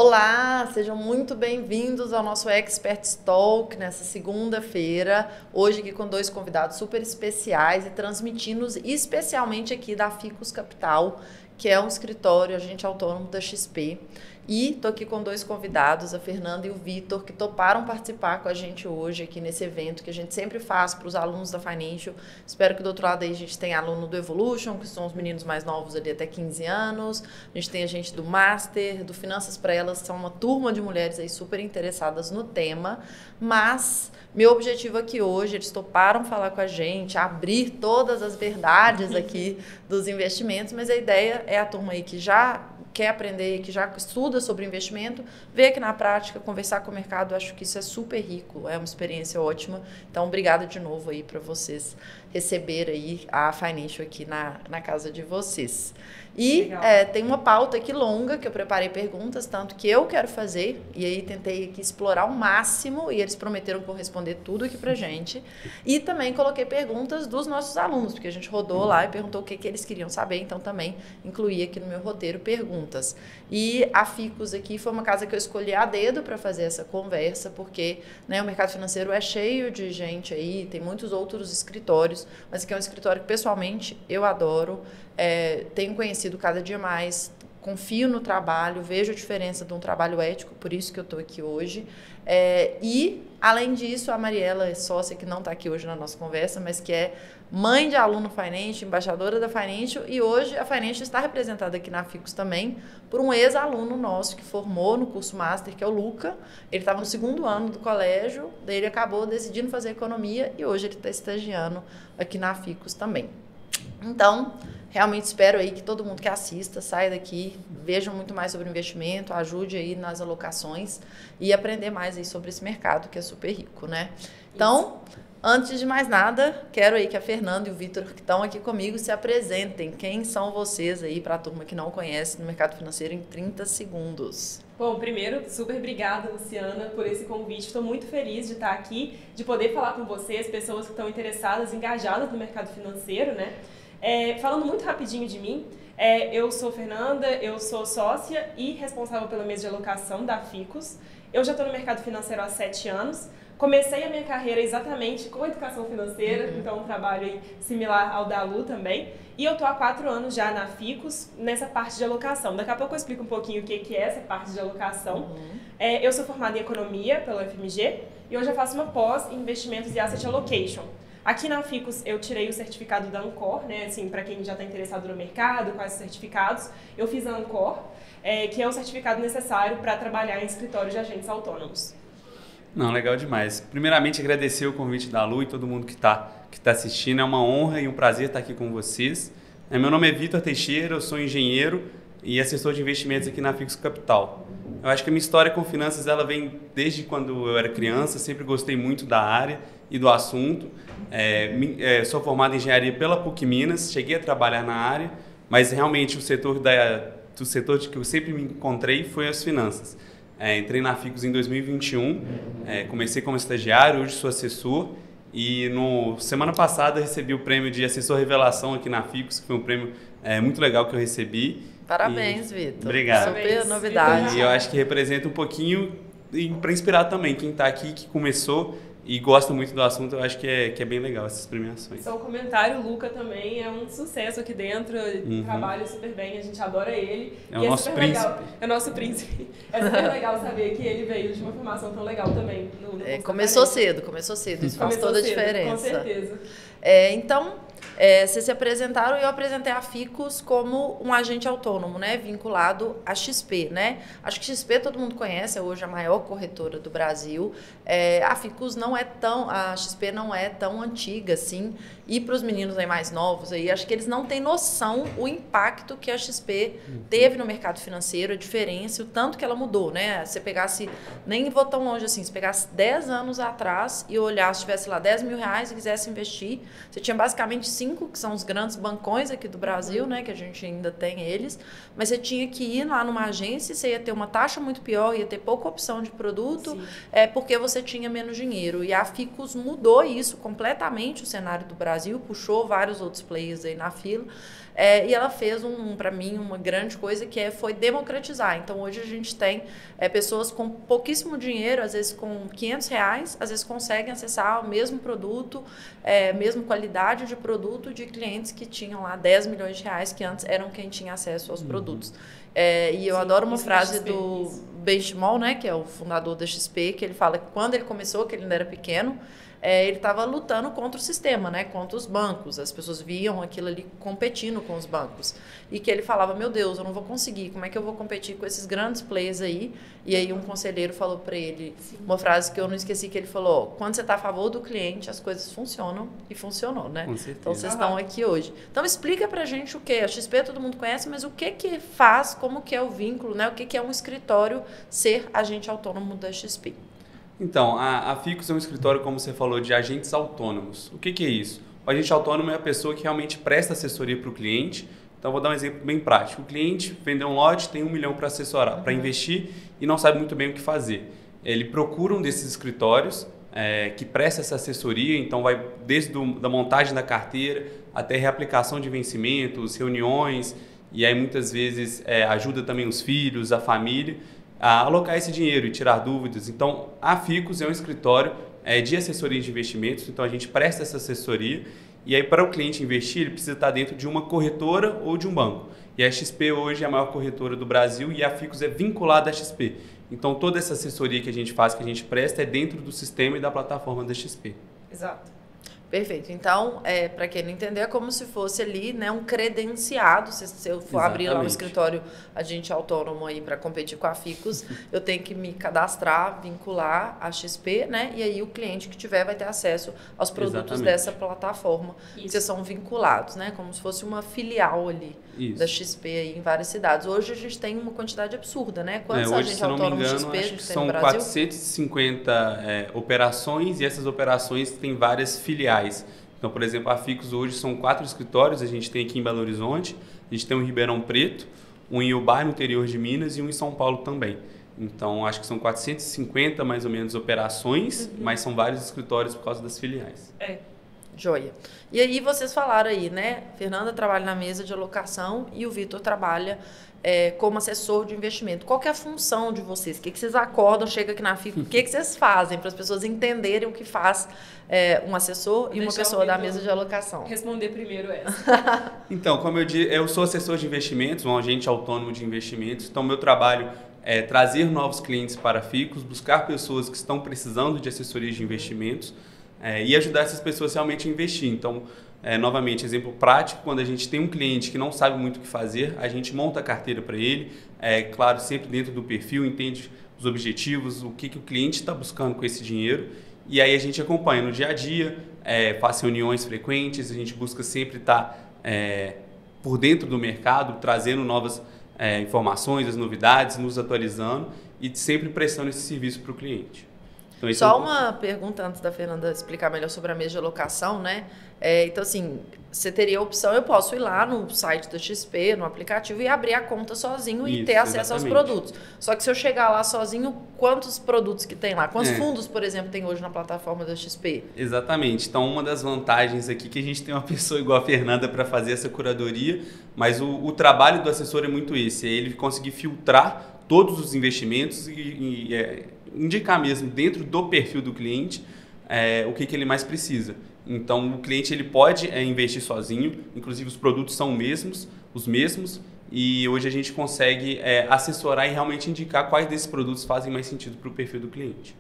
Olá, sejam muito bem-vindos ao nosso Experts Talk nessa segunda-feira. Hoje aqui com dois convidados super especiais e transmitindo especialmente aqui da Ficus Capital, que é um escritório agente autônomo da XP. E estou aqui com dois convidados, a Fernanda e o Vitor, que toparam participar com a gente hoje aqui nesse evento que a gente sempre faz para os alunos da Financial. Espero que do outro lado aí a gente tenha aluno do Evolution, que são os meninos mais novos ali até 15 anos. A gente tem a gente do Master, do Finanças para Elas, são uma turma de mulheres aí super interessadas no tema. Mas meu objetivo aqui hoje, eles toparam falar com a gente, abrir todas as verdades aqui dos investimentos, mas a ideia é a turma aí que já quer aprender, que já estuda sobre investimento, ver aqui na prática, conversar com o mercado, acho que isso é super rico, é uma experiência ótima. Então, obrigada de novo aí para vocês receber aí a Financial aqui na casa de vocês. E tem uma pauta aqui longa que eu preparei perguntas, tanto que eu quero fazer, e aí tentei aqui explorar o máximo, e eles prometeram que vão responder tudo aqui pra gente. E também coloquei perguntas dos nossos alunos, porque a gente rodou lá e perguntou o que eles queriam saber, então também incluí aqui no meu roteiro perguntas. E a Ficus aqui foi uma casa que eu escolhi a dedo para fazer essa conversa, porque o mercado financeiro é cheio de gente aí, tem muitos outros escritórios, mas aqui é um escritório que pessoalmente eu adoro, tenho conhecido cada dia mais, confio no trabalho, vejo a diferença de um trabalho ético, por isso que eu estou aqui hoje. E, além disso, a Mariela é sócia que não está aqui hoje na nossa conversa, mas que é mãe de aluno Financial, embaixadora da Financial, e hoje a Financial está representada aqui na Ficus também por um ex-aluno nosso que formou no curso Master, que é o Luca. Ele estava no 2º ano do colégio, daí ele acabou decidindo fazer economia e hoje ele está estagiando aqui na Ficus também. Então, realmente espero aí que todo mundo que assista saia daqui, veja muito mais sobre investimento, ajude aí nas alocações e aprender mais aí sobre esse mercado que é super rico, né? Então, antes de mais nada, quero aí que a Fernanda e o Vitor, que estão aqui comigo, se apresentem. Quem são vocês aí para a turma que não conhece no mercado financeiro em 30 segundos? Bom, primeiro, super obrigada, Luciana, por esse convite. Estou muito feliz de estar aqui, de poder falar com vocês, pessoas que estão interessadas, engajadas no mercado financeiro, né? Falando muito rapidinho de mim, eu sou Fernanda, eu sou sócia e responsável pela mesa de alocação da Ficus. Eu já estou no mercado financeiro há 7 anos. Comecei a minha carreira exatamente com educação financeira, então um trabalho aí similar ao da Lu também. E eu estou há 4 anos já na Ficus, nessa parte de alocação. Daqui a pouco eu explico um pouquinho o que é essa parte de alocação. Eu sou formada em economia pela UFMG e hoje eu faço uma pós em investimentos e asset allocation. Aqui na Ficus eu tirei o certificado da Ancor, né? Assim, para quem já está interessado no mercado, quais certificados, eu fiz a Ancor, que é o certificado necessário para trabalhar em escritórios de agentes autônomos. Não, legal demais. Primeiramente, agradecer o convite da Lu e todo mundo que tá assistindo. É uma honra e um prazer estar aqui com vocês. Meu nome é Vitor Teixeira, eu sou engenheiro e assessor de investimentos aqui na Ficus Capital. Eu acho que a minha história com finanças ela vem desde quando eu era criança, sempre gostei muito da área e do assunto. Sou formado em engenharia pela PUC Minas, cheguei a trabalhar na área, mas realmente o setor que eu sempre me encontrei foi as finanças. Entrei na Ficus em 2021, comecei como estagiário, hoje sou assessor e semana passada recebi o prêmio de assessor revelação aqui na Ficus, que foi um prêmio muito legal que eu recebi. Parabéns, Vitor. Obrigado. Super novidade. E eu acho que representa um pouquinho para inspirar também quem está aqui, que começou e gosta muito do assunto. Eu acho que é bem legal essas premiações. Só um comentário, o Luca também é um sucesso aqui dentro, trabalha super bem, a gente adora ele. É o nosso príncipe. Legal. É o nosso príncipe. É super legal saber que ele veio de uma formação tão legal também. Começou cedo, isso faz toda a diferença. Com certeza. Então, vocês se apresentaram e eu apresentei a Ficus como um agente autônomo, né, vinculado à XP, né? Acho que XP todo mundo conhece, é hoje a maior corretora do Brasil. A Ficus a XP não é tão antiga assim. E para os meninos aí mais novos, aí, acho que eles não têm noção o impacto que a XP teve no mercado financeiro, a diferença, o tanto que ela mudou, né? Se pegasse, nem vou tão longe assim, se pegasse 10 anos atrás e olhasse, tivesse lá 10 mil reais e quisesse investir, você tinha basicamente 5, que são os grandes bancões aqui do Brasil, né? Que a gente ainda tem eles, mas você tinha que ir lá numa agência, você ia ter uma taxa muito pior, ia ter pouca opção de produto, porque você tinha menos dinheiro. E a Ficus mudou isso completamente, o cenário do Brasil, puxou vários outros players aí na fila. E ela fez, para mim, uma grande coisa foi democratizar. Então, hoje a gente tem pessoas com pouquíssimo dinheiro, às vezes com R$500, às vezes conseguem acessar o mesmo produto, mesma qualidade de produto de clientes que tinham lá 10 milhões de reais, que antes eram quem tinha acesso aos produtos. E eu adoro uma frase do Benchimol, né, que é o fundador da XP, que ele fala que quando ele começou, que ele ainda era pequeno, ele estava lutando contra o sistema, né, contra os bancos. As pessoas viam aquilo ali competindo com os bancos. E que ele falava, meu Deus, eu não vou conseguir, como é que eu vou competir com esses grandes players aí? E aí um conselheiro falou para ele, uma frase que eu não esqueci, que ele falou, quando você está a favor do cliente, as coisas funcionam, e funcionou, né? Com certeza. Então vocês estão aqui hoje. Então explica pra gente o que a XP todo mundo conhece, mas o que faz, como que é o vínculo, né? O que é um escritório ser agente autônomo da XP? Então, a Ficus é um escritório, como você falou, de agentes autônomos. O que é isso? O agente autônomo é a pessoa que realmente presta assessoria para o cliente. Então, vou dar um exemplo bem prático. O cliente vendeu um lote, tem 1 milhão para assessorar, para investir e não sabe muito bem o que fazer. Ele procura um desses escritórios que presta essa assessoria, então vai desde da montagem da carteira até reaplicação de vencimentos, reuniões, e aí muitas vezes ajuda também os filhos, a família, a alocar esse dinheiro e tirar dúvidas. Então, a Ficus é um escritório de assessoria de investimentos, então a gente presta essa assessoria e aí para o cliente investir, ele precisa estar dentro de uma corretora ou de um banco. E a XP hoje é a maior corretora do Brasil e a Ficus é vinculada à XP. Então, toda essa assessoria que a gente faz, que a gente presta, é dentro do sistema e da plataforma da XP. Exato. Perfeito. Então, para quem não entender, é como se fosse ali, né, um credenciado. Se eu for abrir lá um escritório agente autônomo aí para competir com a Ficus, eu tenho que me cadastrar, vincular a XP, né? E aí o cliente que tiver vai ter acesso aos produtos dessa plataforma. Vocês são vinculados, né? Como se fosse uma filial ali da XP aí em várias cidades. Hoje a gente tem uma quantidade absurda, né? Quantos agentes autônomos XP a gente tem no Brasil? São 450 operações e essas operações têm várias filiais. Então, por exemplo, a Ficus hoje são 4 escritórios, a gente tem aqui em Belo Horizonte, a gente tem um em Ribeirão Preto, um em Ubai, no interior de Minas, e um em São Paulo também. Então, acho que são 450 mais ou menos operações, mas são vários escritórios por causa das filiais. Joia. E aí vocês falaram aí, né? Fernanda trabalha na mesa de alocação e o Vitor trabalha como assessor de investimento. Qual que é a função de vocês? O que vocês acordam, chegam aqui na Ficus, o que vocês fazem para as pessoas entenderem o que faz um assessor e uma pessoa da mesa de alocação? Responder primeiro essa. Então, como eu disse, eu sou assessor de investimentos, um agente autônomo de investimentos. Então, meu trabalho é trazer novos clientes para a Ficus, buscar pessoas que estão precisando de assessoria de investimentos e ajudar essas pessoas realmente a investir. Então, novamente, exemplo prático, quando a gente tem um cliente que não sabe muito o que fazer, a gente monta a carteira para ele, claro, sempre dentro do perfil, entende os objetivos, o que o cliente está buscando com esse dinheiro, e aí a gente acompanha no dia a dia, faz reuniões frequentes, a gente busca sempre estar por dentro do mercado, trazendo novas informações, as novidades, nos atualizando e sempre prestando esse serviço para o cliente. Então, só uma pergunta antes da Fernanda explicar melhor sobre a mesa de alocação, né? Então, assim, você teria a opção, eu posso ir lá no site da XP, no aplicativo, e abrir a conta sozinho e ter acesso aos produtos. Só que se eu chegar lá sozinho, quantos produtos que tem lá? Quantos fundos, por exemplo, tem hoje na plataforma da XP? Exatamente. Então, uma das vantagens aqui é que a gente tem uma pessoa igual a Fernanda para fazer essa curadoria, mas o trabalho do assessor é muito esse, é ele conseguir filtrar todos os investimentos e indicar mesmo dentro do perfil do cliente o que ele mais precisa. Então, o cliente ele pode investir sozinho, inclusive os produtos são os mesmos, e hoje a gente consegue assessorar e realmente indicar quais desses produtos fazem mais sentido para o perfil do cliente.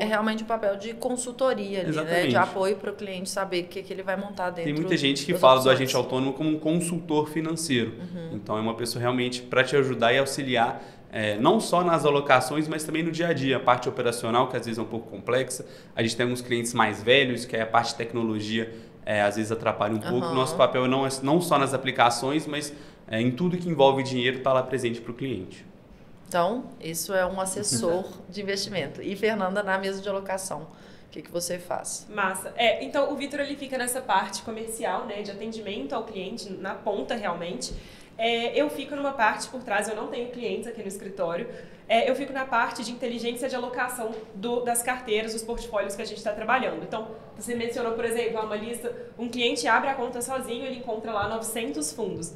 É realmente um papel de consultoria ali, né? De apoio para o cliente saber o que ele vai montar dentro. Tem muita gente que fala do agente autônomo como um consultor financeiro. Então, é uma pessoa realmente para te ajudar e auxiliar não só nas alocações, mas também no dia a dia, a parte operacional, que às vezes é um pouco complexa. A gente tem alguns clientes mais velhos, que a parte de tecnologia às vezes atrapalha um pouco. Nosso papel não só nas aplicações, mas em tudo que envolve dinheiro, está lá presente para o cliente. Então, isso é um assessor de investimento. E Fernanda, na mesa de alocação, o que você faz? Massa. Então, o Vitor ele fica nessa parte comercial, né, de atendimento ao cliente, na ponta realmente. eu fico numa parte por trás, eu não tenho clientes aqui no escritório, eu fico na parte de inteligência de alocação das carteiras, dos portfólios que a gente está trabalhando. Então, você mencionou, por exemplo, uma lista, um cliente abre a conta sozinho, ele encontra lá 900 fundos.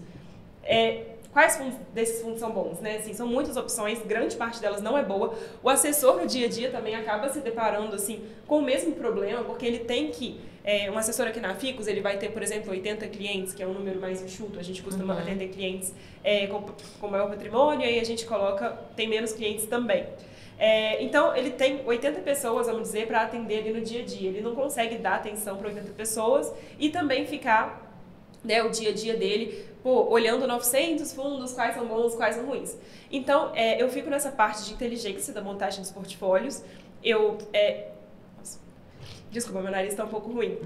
Quais desses fundos são bons, né? Assim, são muitas opções, grande parte delas não é boa. O assessor no dia a dia também acaba se deparando assim, com o mesmo problema, porque ele tem que... um assessor aqui na Ficus, ele vai ter, por exemplo, 80 clientes, que é um número mais enxuto. A gente costuma atender clientes com maior patrimônio, e aí a gente tem menos clientes também. Então, ele tem 80 pessoas, vamos dizer, para atender ali no dia a dia. Ele não consegue dar atenção para 80 pessoas e também ficar... o dia a dia dele, olhando 900 fundos, quais são bons, quais são ruins. Então, eu fico nessa parte de inteligência da montagem dos portfólios. Desculpa, meu nariz está um pouco ruim.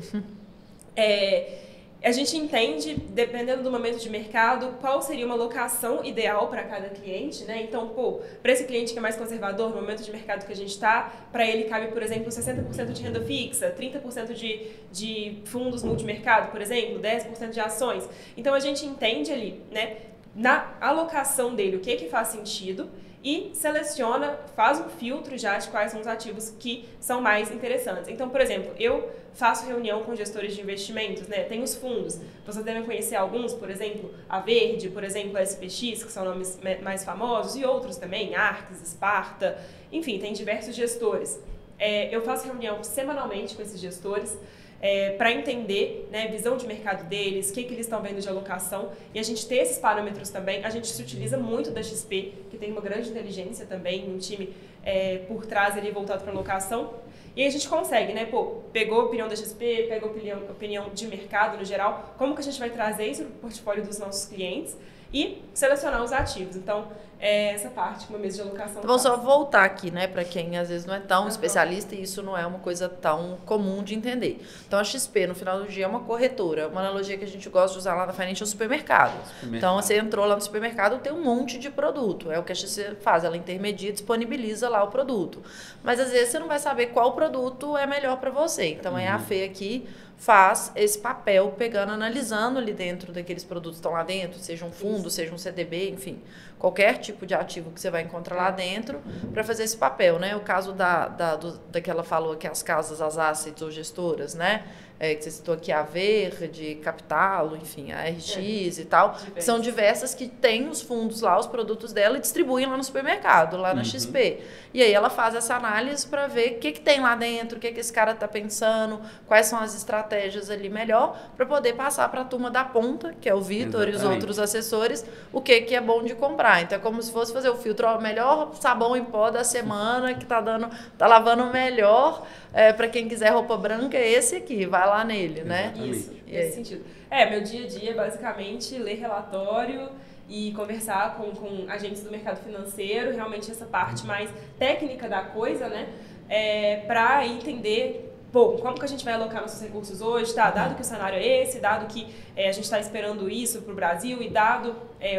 A gente entende, dependendo do momento de mercado, qual seria uma locação ideal para cada cliente, né? Então, para esse cliente que é mais conservador, no momento de mercado que a gente está, para ele cabe, por exemplo, 60% de renda fixa, 30% de fundos multimercado, por exemplo, 10% de ações. Então, a gente entende ali, né, na alocação dele, o que faz sentido e seleciona, faz um filtro já de quais são os ativos que são mais interessantes. Então, por exemplo, eu faço reunião com gestores de investimentos, né? Tem os fundos, vocês devem conhecer alguns, por exemplo, a Verde, por exemplo, a SPX, que são nomes mais famosos, e outros também, Arx, Sparta, enfim, tem diversos gestores. Eu faço reunião semanalmente com esses gestores, para entender, né, visão de mercado deles, o que eles estão vendo de alocação, e a gente ter esses parâmetros também. A gente se utiliza muito da XP, que tem uma grande inteligência também, um time por trás ali voltado para alocação, e aí a gente consegue, né, pegou a opinião da XP, pegou a opinião de mercado no geral, como que a gente vai trazer isso para o portfólio dos nossos clientes e selecionar os ativos. Então, essa parte, uma mesa de alocação. Vamos só voltar aqui, né, para quem às vezes não é tão especialista e isso não é uma coisa tão comum de entender. Então, a XP, no final do dia, é uma corretora. Uma analogia que a gente gosta de usar lá na Finance é o supermercado. Então, você entrou lá no supermercado, tem um monte de produto. É o que a XP faz, ela intermedia, disponibiliza lá o produto. Mas, às vezes, você não vai saber qual produto é melhor para você. Então, a Fê aqui faz esse papel, pegando, analisando ali dentro daqueles produtos que estão lá dentro, seja um fundo, seja um CDB, enfim, qualquer tipo de ativo que você vai encontrar lá dentro, para fazer esse papel, né? O caso da que ela falou que as casas, as assets ou gestoras, né? Que você citou aqui, a Verde, Capital, enfim, a RX e tal, são diversas que têm os fundos lá, os produtos dela e distribuem lá no supermercado, lá na XP. E aí ela faz essa análise para ver o que tem lá dentro, o que esse cara está pensando, quais são as estratégias ali melhor, para poder passar para a turma da ponta, que é o Vitor e os outros assessores, o que é bom de comprar. Então é como se fosse fazer o filtro, o melhor sabão em pó da semana, que tá lavando melhor, para quem quiser roupa branca, é esse aqui, vai lá nele, né? Isso, nesse sentido. Meu dia a dia é basicamente ler relatório e conversar com agentes do mercado financeiro, realmente essa parte mais técnica da coisa, né? Para entender, como que a gente vai alocar nossos recursos hoje, tá? Dado que o cenário é esse, dado que a gente está esperando isso para o Brasil e dado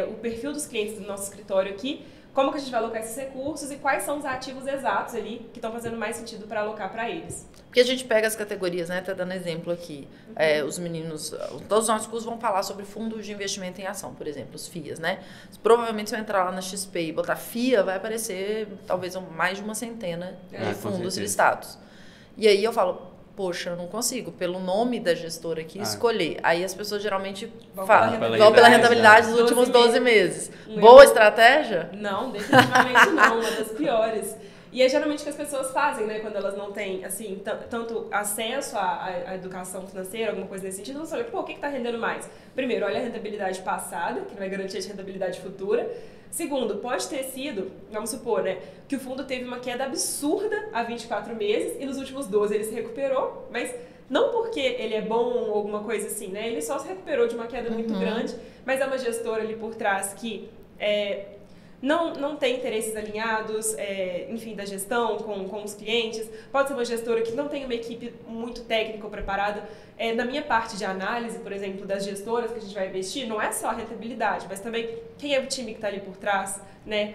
o perfil dos clientes do nosso escritório aqui, como que a gente vai alocar esses recursos e quais são os ativos exatos ali que estão fazendo mais sentido para alocar para eles. Porque a gente pega as categorias, né? Tá dando exemplo aqui. Os meninos, todos os nossos cursos vão falar sobre fundos de investimento em ação, por exemplo, os FIAs, né? Provavelmente se eu entrar lá na XP e botar FIA, vai aparecer talvez mais de uma centena de fundos listados. E aí eu falo, poxa, eu não consigo, pelo nome da gestora aqui, escolher. Aí as pessoas geralmente vão pela rentabilidade dos últimos 12 meses. Boa estratégia? Não, definitivamente não, uma das piores. E é geralmente o que as pessoas fazem, né, quando elas não têm, assim, tanto acesso à educação financeira, alguma coisa nesse sentido, elas olham, o que está rendendo mais? Primeiro, olha a rentabilidade passada, que não é garantia de rentabilidade futura. Segundo, pode ter sido, vamos supor, né, que o fundo teve uma queda absurda há 24 meses e nos últimos 12 ele se recuperou, mas não porque ele é bom ou alguma coisa assim, né, ele só se recuperou de uma queda muito grande, mas é uma gestora ali por trás que não tem interesses alinhados, enfim, da gestão com os clientes. Pode ser uma gestora que não tem uma equipe muito técnica ou preparada. Na minha parte de análise, por exemplo, das gestoras que a gente vai investir, não é só a rentabilidade, mas também quem é o time que está ali por trás, né?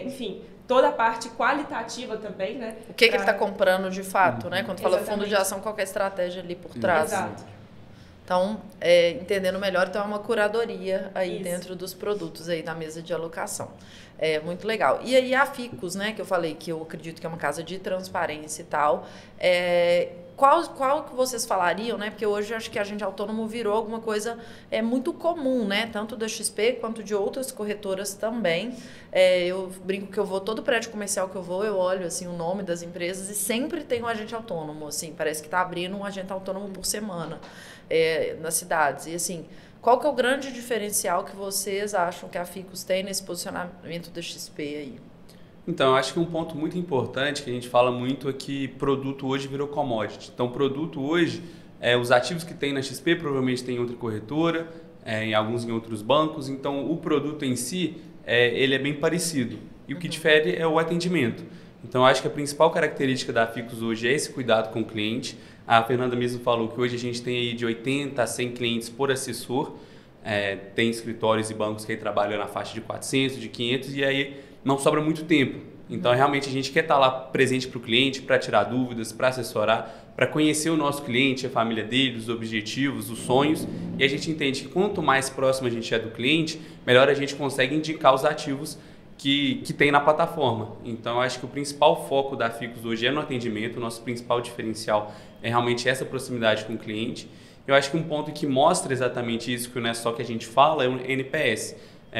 Enfim, toda a parte qualitativa também, né? O que ele está comprando de fato, né? Quando fala fundo de ação, qual é a estratégia ali por trás? Exato. Então, entendendo melhor, então é uma curadoria aí Isso. dentro dos produtos aí da mesa de alocação. É muito legal. E aí a Ficus, né, que eu falei que eu acredito que é uma casa de transparência e tal, qual que vocês falariam, né? Porque hoje acho que agente autônomo virou alguma coisa muito comum, né? Tanto da XP quanto de outras corretoras também. Eu brinco que eu vou, todo prédio comercial que eu vou, eu olho assim, o nome das empresas e sempre tem um agente autônomo. Assim, parece que está abrindo um agente autônomo por semana nas cidades. E assim, qual que é o grande diferencial que vocês acham que a Ficus tem nesse posicionamento da XP aí? Então, eu acho que um ponto muito importante que a gente fala muito é que produto hoje virou commodity. Então, produto hoje, os ativos que tem na XP provavelmente tem em outra corretora, em alguns em outros bancos. Então, o produto em si, ele é bem parecido. E o que difere é o atendimento. Então, eu acho que a principal característica da Ficus hoje é esse cuidado com o cliente. A Fernanda mesmo falou que hoje a gente tem aí de 80 a 100 clientes por assessor. Tem escritórios e bancos que aí trabalham na faixa de 400, de 500 e aí não sobra muito tempo. Então, realmente, a gente quer estar lá presente para o cliente, para tirar dúvidas, para assessorar, para conhecer o nosso cliente, a família dele, os objetivos, os sonhos. E a gente entende que quanto mais próximo a gente é do cliente, melhor a gente consegue indicar os ativos que tem na plataforma. Então, eu acho que o principal foco da Ficus hoje é no atendimento, o nosso principal diferencial é realmente essa proximidade com o cliente. Eu acho que um ponto que mostra exatamente isso, que não é só que a gente fala, é o NPS.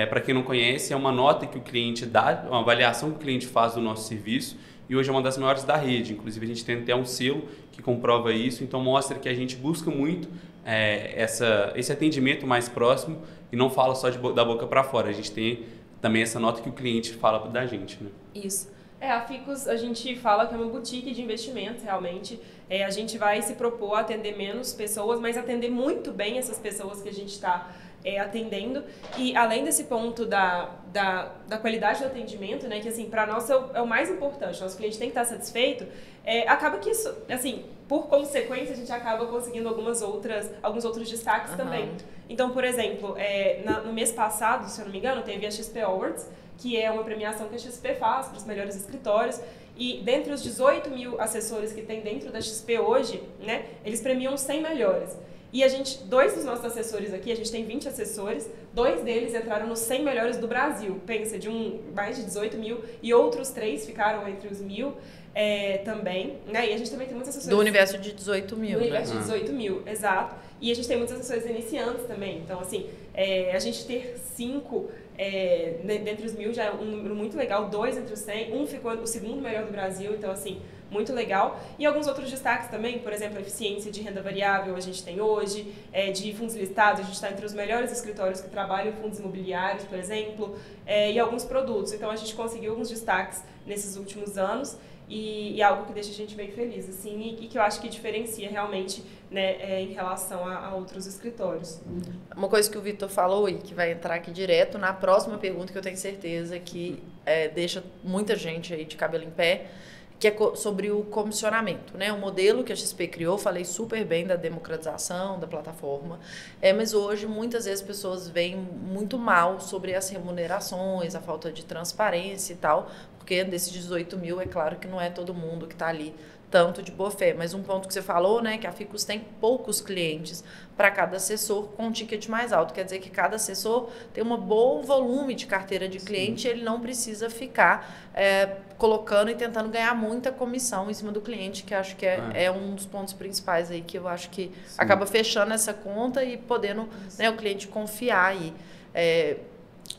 Para quem não conhece, é uma nota que o cliente dá, uma avaliação que o cliente faz do nosso serviço e hoje é uma das maiores da rede. Inclusive, a gente tem até um selo que comprova isso, então mostra que a gente busca muito esse atendimento mais próximo e não fala só da boca para fora. A gente tem também essa nota que o cliente fala da gente, né? Isso. A Ficus, a gente fala que é uma boutique de investimentos, realmente. A gente vai se propor a atender menos pessoas, mas atender muito bem essas pessoas que a gente está atendendo. E além desse ponto da qualidade do atendimento, né, que assim, para nós é o mais importante, nosso cliente tem que estar satisfeito, acaba que isso, assim, por consequência, a gente acaba conseguindo alguns outros destaques também. Então, por exemplo, no mês passado, se eu não me engano, teve a XP Awards, que é uma premiação que a XP faz para os melhores escritórios. E dentre os 18 mil assessores que tem dentro da XP hoje, né, eles premiam os 100 melhores. E dois dos nossos assessores aqui, a gente tem 20 assessores, 2 deles entraram nos 100 melhores do Brasil. Pensa, mais de 18 mil, e outros 3 ficaram entre os 1000 também. Né? E a gente também tem muitos assessores... Do universo de 18 mil, Do universo de 18 mil, exato. E a gente tem muitos assessores iniciantes também. Então, assim, a gente ter 5 dentre os 1000 já é um número muito legal, 2 entre os 100, um ficou o segundo melhor do Brasil, então, assim, muito legal. E alguns outros destaques também, por exemplo, a eficiência de renda variável a gente tem hoje, de fundos listados, a gente está entre os melhores escritórios que trabalham em fundos imobiliários, por exemplo, e alguns produtos. Então, a gente conseguiu alguns destaques nesses últimos anos e algo que deixa a gente bem feliz, assim, e que eu acho que diferencia realmente, né, em relação a outros escritórios. Uma coisa que o Vitor falou e que vai entrar aqui direto na próxima pergunta, que eu tenho certeza que deixa muita gente aí de cabelo em pé, que é sobre o comissionamento, né? O modelo que a XP criou, falei super bem da democratização da plataforma, mas hoje muitas vezes pessoas veem muito mal sobre as remunerações, a falta de transparência e tal, porque desses 18 mil, é claro que não é todo mundo que está ali tanto de boa fé, mas um ponto que você falou, né, que a Ficus tem poucos clientes para cada assessor com um ticket mais alto, quer dizer que cada assessor tem um bom volume de carteira de cliente, ele não precisa ficar colocando e tentando ganhar muita comissão em cima do cliente, que acho que é um dos pontos principais aí, que eu acho que acaba fechando essa conta e podendo, né, o cliente confiar aí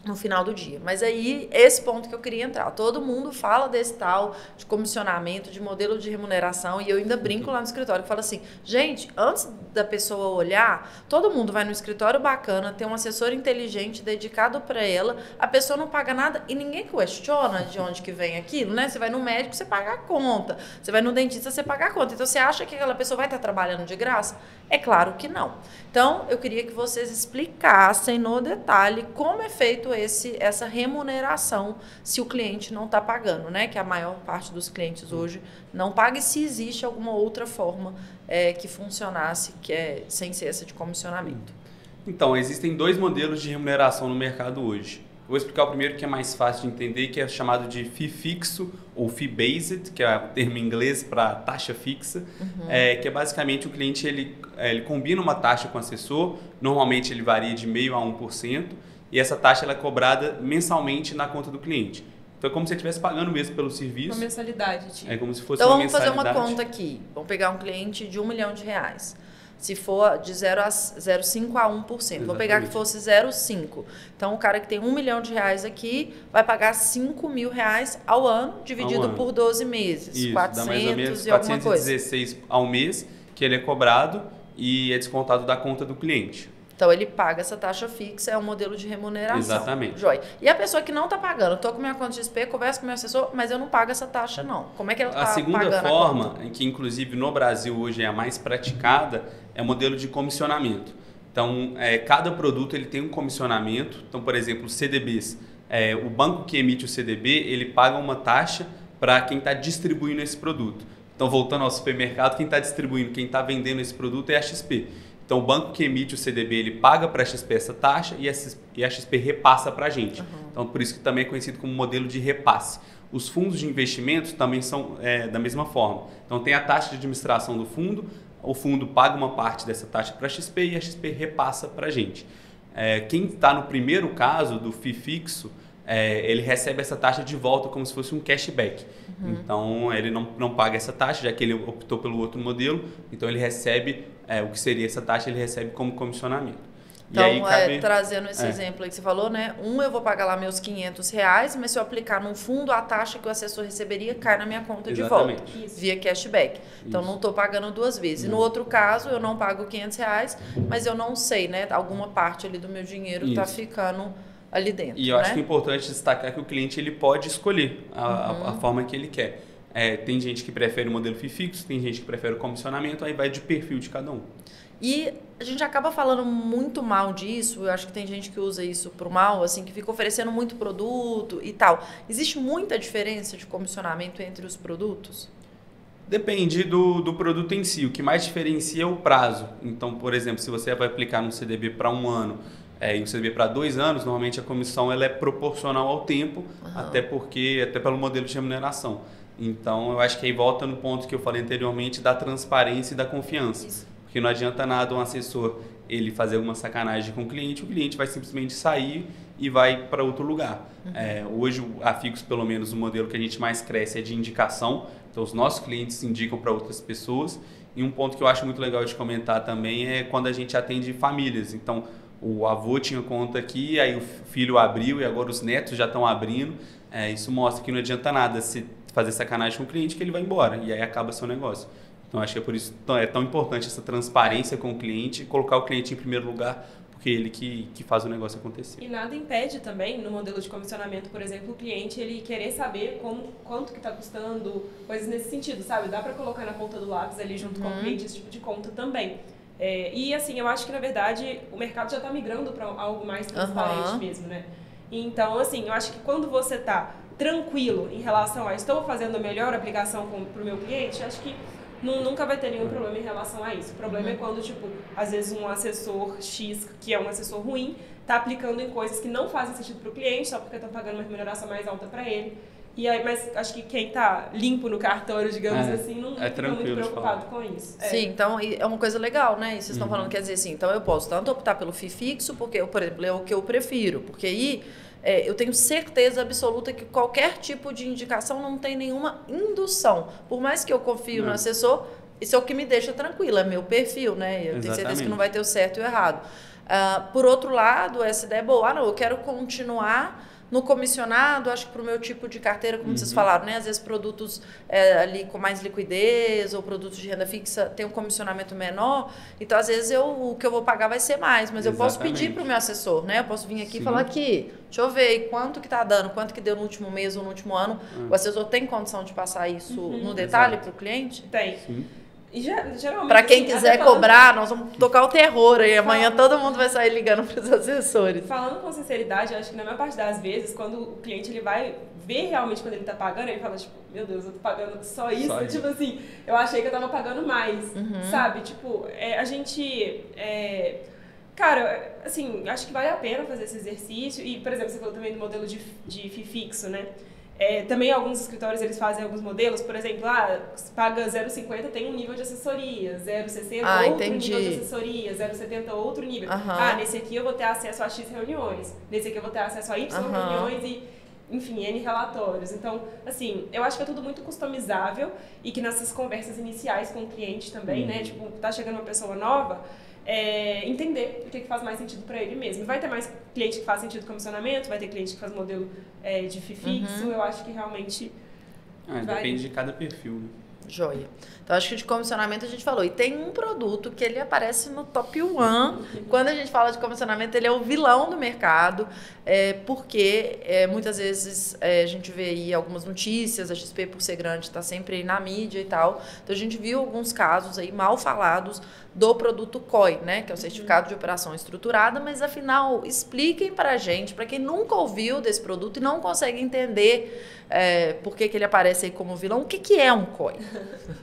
no final do dia. Mas aí, esse ponto que eu queria entrar. Todo mundo fala desse tal de comissionamento, de modelo de remuneração, e eu ainda brinco lá no escritório, que falo assim, gente, antes da pessoa olhar, todo mundo vai no escritório bacana, tem um assessor inteligente, dedicado para ela, a pessoa não paga nada e ninguém questiona de onde que vem aquilo, né? Você vai no médico, você paga a conta. Você vai no dentista, você paga a conta. Então, você acha que aquela pessoa vai estar trabalhando de graça? É claro que não. Então, eu queria que vocês explicassem no detalhe como é feito essa remuneração se o cliente não está pagando, né? Que a maior parte dos clientes hoje não paga, e se existe alguma outra forma que funcionasse sem ser essa de comissionamento. Então, existem 2 modelos de remuneração no mercado hoje. Eu vou explicar o primeiro que é mais fácil de entender, que é chamado de FII fixo ou FII based, que é o termo em inglês para taxa fixa, que é basicamente o cliente ele combina uma taxa com o assessor, normalmente ele varia de 0,5% a 1%, e essa taxa ela é cobrada mensalmente na conta do cliente. Então é como se você estivesse pagando mesmo pelo serviço. Uma mensalidade. Tipo. É como se fosse então, uma vamos fazer mensalidade. uma conta aqui. Vamos pegar um cliente de R$1 milhão. Se for de 0,5% a 1%. Exatamente. Vou pegar que fosse 0,5%. Então, o cara que tem R$1 milhão aqui vai pagar R$5 mil ao ano, dividido por 12 meses. Isso, 400 dá mais ou menos e alguma coisa. 416 ao mês, que ele é cobrado e é descontado da conta do cliente. Então, ele paga essa taxa fixa, é um modelo de remuneração. Exatamente. Joia. E a pessoa que não está pagando, eu estou com minha conta de XP, converso com o meu assessor, mas eu não pago essa taxa, não. Como é que ela está pagando? A segunda forma, que inclusive no Brasil hoje é a mais praticada, é o modelo de comissionamento. Então, cada produto ele tem um comissionamento. Então, por exemplo, os CDBs. O banco que emite o CDB, ele paga uma taxa para quem está distribuindo esse produto. Então, voltando ao supermercado, quem está distribuindo, quem está vendendo esse produto é a XP. Então, o banco que emite o CDB, ele paga para a XP essa taxa e a XP repassa para a gente. Então, por isso que também é conhecido como modelo de repasse. Os fundos de investimentos também são da mesma forma. Então, tem a taxa de administração do fundo, o fundo paga uma parte dessa taxa para a XP e a XP repassa para a gente. Quem está no primeiro caso do FII fixo, ele recebe essa taxa de volta como se fosse um cashback. Então, ele não paga essa taxa, já que ele optou pelo outro modelo. Então, ele recebe o que seria essa taxa, ele recebe como comissionamento. Então, e aí, cabe... trazendo esse exemplo aí que você falou, né? Eu vou pagar lá meus R$500, mas se eu aplicar num fundo, a taxa que o assessor receberia cai na minha conta Exatamente. de volta, via cashback. Então, não estou pagando duas vezes. E no outro caso, eu não pago R$500, mas eu não sei, né? Alguma parte ali do meu dinheiro está ficando ali dentro. E eu acho que é importante destacar que o cliente ele pode escolher a forma que ele quer. Tem gente que prefere o modelo FII fixo, tem gente que prefere o comissionamento, aí vai de perfil de cada um. E a gente acaba falando muito mal disso, eu acho que tem gente que usa isso pro mal, assim, que fica oferecendo muito produto e tal. Existe muita diferença de comissionamento entre os produtos? Depende do produto em si. O que mais diferencia é o prazo. Então, por exemplo, se você vai aplicar um CDB para 1 ano e um CDB para 2 anos, normalmente a comissão ela é proporcional ao tempo, até pelo modelo de remuneração. Então, eu acho que aí volta no ponto que eu falei anteriormente da transparência e da confiança. Isso. Porque não adianta nada um assessor ele fazer alguma sacanagem com o cliente vai simplesmente sair e vai para outro lugar. Hoje, a Ficus, pelo menos, o modelo que a gente mais cresce é de indicação. Então, os nossos clientes indicam para outras pessoas. E um ponto que eu acho muito legal de comentar também é quando a gente atende famílias. Então, o avô tinha conta aqui, aí o filho abriu e agora os netos já estão abrindo. Isso mostra que não adianta nada se fazer sacanagem com o cliente que ele vai embora. E aí acaba seu negócio. Então, acho que é por isso que é tão importante essa transparência com o cliente, colocar o cliente em primeiro lugar, porque é ele que faz o negócio acontecer. E nada impede também, no modelo de comissionamento, por exemplo, o cliente ele querer saber quanto que está custando, coisas nesse sentido, sabe? Dá para colocar na ponta do lápis ali junto com o cliente esse tipo de conta também. E assim, eu acho que na verdade o mercado já está migrando para algo mais transparente mesmo, né? Então, assim, eu acho que quando você está tranquilo em relação a estou fazendo a melhor aplicação para o meu cliente, acho que nunca vai ter nenhum problema em relação a isso. O problema é quando, tipo, às vezes um assessor X, que é um assessor ruim, está aplicando em coisas que não fazem sentido para o cliente, só porque está pagando uma remuneração mais alta para ele. E aí, mas acho que quem está limpo no cartório, digamos assim, não fica muito preocupado com isso. Sim, então é uma coisa legal, né? E vocês estão falando, quer dizer assim, então eu posso tanto optar pelo FII fixo, porque, por exemplo, é o que eu prefiro, porque aí eu tenho certeza absoluta que qualquer tipo de indicação não tem nenhuma indução. Por mais que eu confie no assessor, isso é o que me deixa tranquila, é meu perfil, né? Eu tenho certeza que não vai ter o certo e o errado. Por outro lado, essa ideia é boa. Eu quero continuar no comissionado, acho que para o meu tipo de carteira, como vocês falaram, né? Às vezes produtos ali com mais liquidez ou produtos de renda fixa tem um comissionamento menor, então às vezes o que eu vou pagar vai ser mais, mas eu posso pedir para o meu assessor, né? Eu posso vir aqui e falar aqui, deixa eu ver quanto que está dando, quanto que deu no último mês ou no último ano. O assessor tem condição de passar isso no detalhe para o cliente? Tem. Sim. Para quem quiser cobrar, nós vamos tocar o terror aí. Amanhã todo mundo vai sair ligando para os assessores. Falando com sinceridade, eu acho que na maior parte das vezes, quando o cliente ele vai ver realmente quando ele está pagando, ele fala, tipo, meu Deus, eu tô pagando só isso? Tipo assim, eu achei que eu tava pagando mais, sabe? Tipo, a gente... Cara, assim, acho que vale a pena fazer esse exercício. E, por exemplo, você falou também do modelo de FII fixo, né? Também alguns escritórios eles fazem alguns modelos, por exemplo, paga 0,50 tem um nível de assessoria, 0,60 outro nível de assessoria, 0,70 outro nível. Nesse aqui eu vou ter acesso a X reuniões, nesse aqui eu vou ter acesso a Y reuniões e, enfim, N relatórios. Então, assim, eu acho que é tudo muito customizável e que nessas conversas iniciais com o cliente também, né, tipo, tá chegando uma pessoa nova, entender o que faz mais sentido para ele mesmo. Vai ter mais cliente que faz sentido comissionamento, vai ter cliente que faz modelo de FII fixo. Eu acho que realmente depende de cada perfil, né? Joia. Então, acho que de comissionamento a gente falou. E tem um produto que ele aparece no top 1. Quando a gente fala de comissionamento, ele é o vilão do mercado, porque muitas vezes a gente vê aí algumas notícias, a XP, por ser grande, está sempre na mídia e tal. Então, a gente viu alguns casos aí mal falados do produto COI, né? Que é o Certificado de Operação Estruturada, mas, afinal, expliquem para a gente, para quem nunca ouviu desse produto e não consegue entender por que ele aparece aí como vilão, o que é um COI?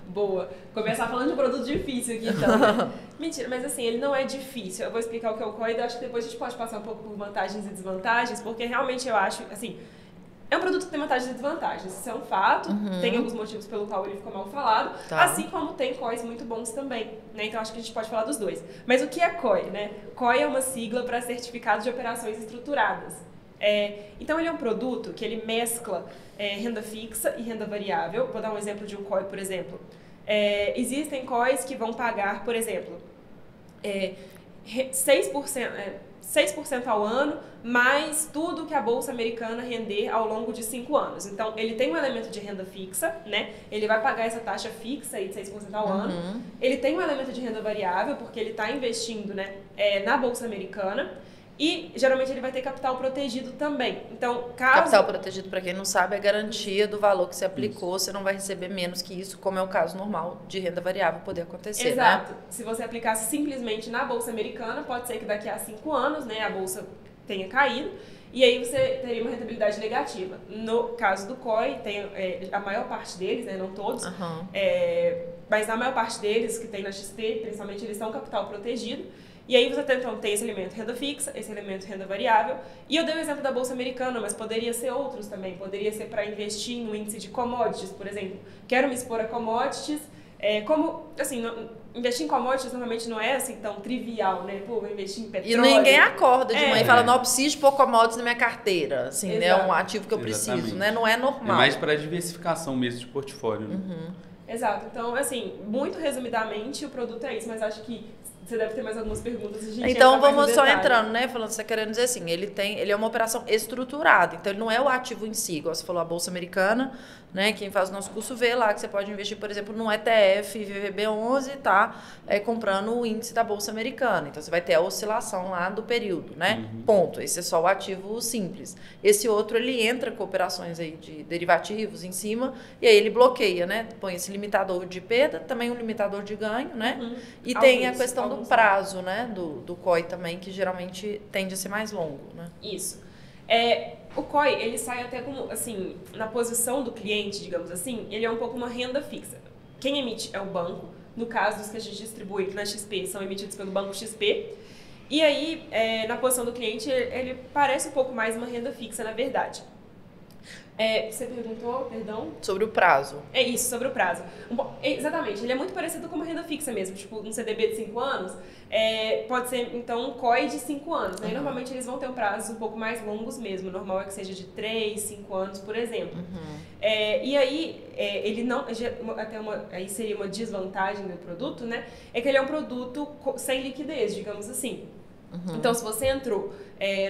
Boa. Começar falando de um produto difícil aqui, então, né? Mentira, mas assim, ele não é difícil. Eu vou explicar o que é o COI, acho que depois a gente pode passar um pouco por vantagens e desvantagens, porque realmente eu acho, assim, é um produto que tem vantagens e desvantagens. Isso é um fato, tem alguns motivos pelo qual ele ficou mal falado, assim como tem COIs muito bons também, né? Então acho que a gente pode falar dos dois. Mas o que é COI, né? COI é uma sigla para Certificado de Operações Estruturadas. Então ele é um produto que ele mescla renda fixa e renda variável. Vou dar um exemplo de um COI, por exemplo. Existem COIs que vão pagar, por exemplo, 6% ao ano, mais tudo que a Bolsa Americana render ao longo de 5 anos. Então, ele tem um elemento de renda fixa, né? Ele vai pagar essa taxa fixa aí de 6% ao ano. Ele tem um elemento de renda variável, porque ele está investindo, né, na Bolsa Americana. E, geralmente, ele vai ter capital protegido também. Então, Capital protegido, para quem não sabe, é garantia do valor que você aplicou. Você não vai receber menos que isso, como é o caso normal de renda variável poder acontecer, Exato. Né? Se você aplicasse simplesmente na Bolsa Americana, pode ser que daqui a 5 anos, né, a Bolsa tenha caído. E aí você teria uma rentabilidade negativa. No caso do COI, tem a maior parte deles, né, não todos, mas na maior parte deles, que tem na XP, principalmente, eles são capital protegido. E aí você então tem esse elemento renda fixa, esse elemento renda variável. E eu dei o exemplo da Bolsa Americana, mas poderia ser outros também. Poderia ser para investir em um índice de commodities, por exemplo. Quero me expor a commodities. Investir em commodities normalmente não é assim tão trivial, né? Pô, vou investir em petróleo. E ninguém acorda de manhã e fala, não, eu preciso pôr commodities na minha carteira. Assim, né? É um ativo que eu preciso, né? Não é normal. É mais para diversificação mesmo de portfólio, né? Exato. Então, assim, muito resumidamente, o produto é isso, mas acho que você deve ter mais algumas perguntas. Então vamos só entrando, né? Falando, você está querendo dizer assim, ele é uma operação estruturada, então ele não é o ativo em si, igual você falou, a Bolsa Americana, né? Quem faz o nosso curso vê lá que você pode investir, por exemplo, num ETF VVB11 e tá comprando o índice da Bolsa Americana. Então você vai ter a oscilação lá do período, né? Ponto. Esse é só o ativo simples. Esse outro, ele entra com operações aí de derivativos em cima e aí ele bloqueia, né? Põe esse limitador de perda, também um limitador de ganho, né? E tem a questão do prazo, né? Do COI também, que geralmente tende a ser mais longo, né? Isso. O COI, ele sai até como, assim, na posição do cliente, digamos assim, ele é um pouco uma renda fixa. Quem emite é o banco. No caso dos que a gente distribui na XP, são emitidos pelo Banco XP. E aí, na posição do cliente, ele parece um pouco mais uma renda fixa, na verdade. Você perguntou, perdão? Sobre o prazo. É isso, sobre o prazo. Exatamente, ele é muito parecido com uma renda fixa mesmo, tipo um CDB de 5 anos, pode ser então um COI de 5 anos, né? Normalmente eles vão ter um prazos um pouco mais longos mesmo, o normal é que seja de 3, 5 anos, por exemplo. E aí, ele não, aí seria uma desvantagem do produto, né? É que ele é um produto sem liquidez, digamos assim. Então, se você entrou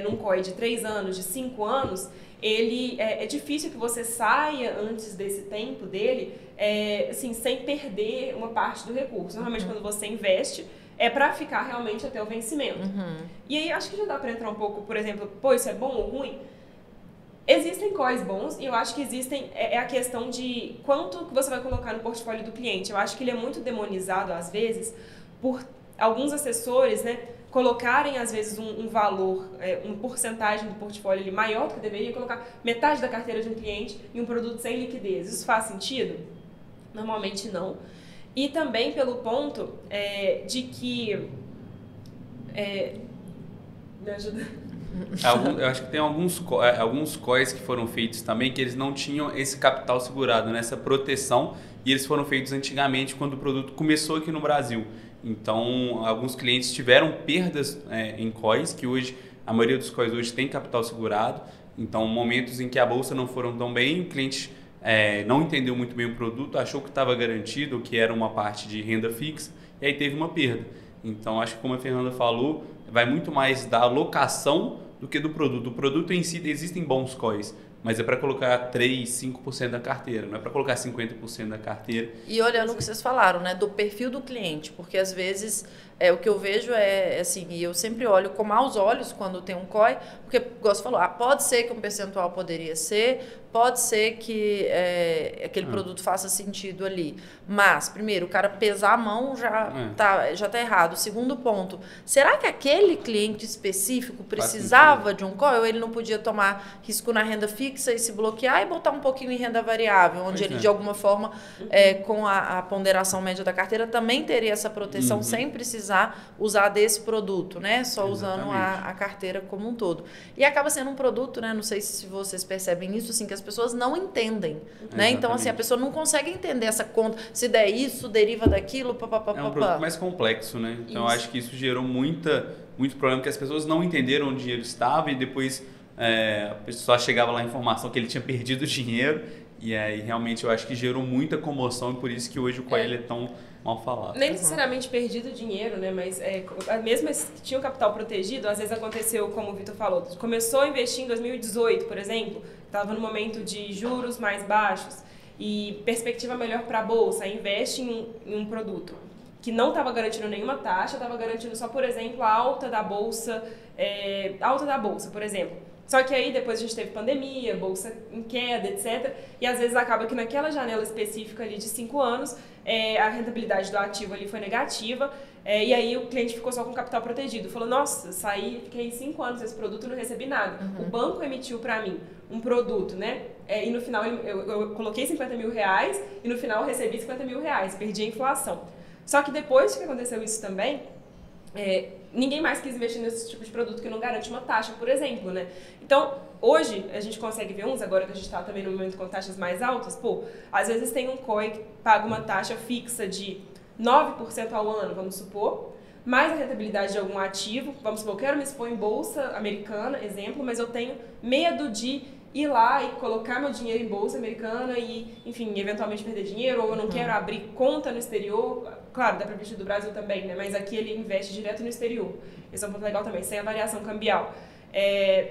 num COI de 3 anos, de 5 anos, ele é difícil que você saia antes desse tempo dele, assim, sem perder uma parte do recurso. Normalmente, quando você investe, é para ficar realmente até o vencimento. E aí, acho que já dá para entrar um pouco, por exemplo, pô, isso é bom ou ruim? Existem COIs bons e eu acho que existem, a questão de quanto que você vai colocar no portfólio do cliente. Eu acho que ele é muito demonizado, às vezes, por alguns assessores, né? Colocarem, às vezes, um valor, uma porcentagem do portfólio ali maior do que deveria, colocar metade da carteira de um cliente em um produto sem liquidez. Isso faz sentido? Normalmente não. E também pelo ponto de que Me ajuda. Eu acho que tem alguns COIs que foram feitos também que eles não tinham esse capital segurado, né? Essa proteção, e eles foram feitos antigamente quando o produto começou aqui no Brasil. Então, alguns clientes tiveram perdas em COIs, que hoje, a maioria dos COIs hoje tem capital segurado. Então, momentos em que a bolsa não foram tão bem, o cliente não entendeu muito bem o produto, achou que estava garantido, que era uma parte de renda fixa, e aí teve uma perda. Então, acho que como a Fernanda falou, vai muito mais da alocação do que do produto. O produto em si, existem bons COIs, mas é para colocar 3%, 5% da carteira, não é para colocar 50% da carteira. E olhando o que vocês falaram, né, do perfil do cliente, porque às vezes o que eu vejo assim, e eu sempre olho com maus olhos quando tem um COI, porque, como você falou, pode ser que um percentual poderia ser, pode ser que aquele produto faça sentido ali. Mas, primeiro, o cara pesar a mão já tá errado. Segundo ponto, será que aquele cliente específico precisava de um COI ou ele não podia tomar risco na renda fixa e se bloquear e botar um pouquinho em renda variável, onde ele, de alguma forma, com a ponderação média da carteira, também teria essa proteção sem precisar usar desse produto, né? Só usando a carteira como um todo. E acaba sendo um produto, né? Não sei se vocês percebem isso, assim, que as pessoas não entendem, né? Então, assim, a pessoa não consegue entender essa conta. Se der isso, deriva daquilo, É um produto mais complexo, né? Então, eu acho que isso gerou muito problema, porque as pessoas não entenderam onde o dinheiro estava e depois a pessoa chegava lá a informação que ele tinha perdido o dinheiro. E aí, realmente, eu acho que gerou muita comoção e por isso que hoje o COI é tão mal falado. Nem necessariamente perdido dinheiro, né? Mas mesmo que tinha o capital protegido, às vezes aconteceu, como o Vitor falou, começou a investir em 2018, por exemplo, estava no momento de juros mais baixos e perspectiva melhor para a bolsa, investe em um produto que não estava garantindo nenhuma taxa, estava garantindo só, por exemplo, a alta da bolsa, por exemplo. Só que aí depois a gente teve pandemia, bolsa em queda, etc. E às vezes acaba que naquela janela específica ali de 5 anos, a rentabilidade do ativo ali foi negativa. E aí o cliente ficou só com capital protegido. Falou, nossa, fiquei 5 anos nesse produto e não recebi nada. O banco emitiu para mim um produto, né? E no final eu coloquei 50 mil reais e no final eu recebi 50 mil reais, perdi a inflação. Só que depois que aconteceu isso também, ninguém mais quis investir nesse tipo de produto que não garante uma taxa, por exemplo, né? Então, hoje, a gente consegue ver agora que a gente está também no momento com taxas mais altas, às vezes tem um COI que paga uma taxa fixa de 9% ao ano, vamos supor, mais a rentabilidade de algum ativo, vamos supor, eu quero me expor em bolsa americana, exemplo, mas eu tenho medo de ir lá e colocar meu dinheiro em bolsa americana e, enfim, eventualmente perder dinheiro, ou eu não quero abrir conta no exterior. Claro, dá para investir do Brasil também, né? Mas aqui ele investe direto no exterior. Esse é um ponto legal também, sem a variação cambial.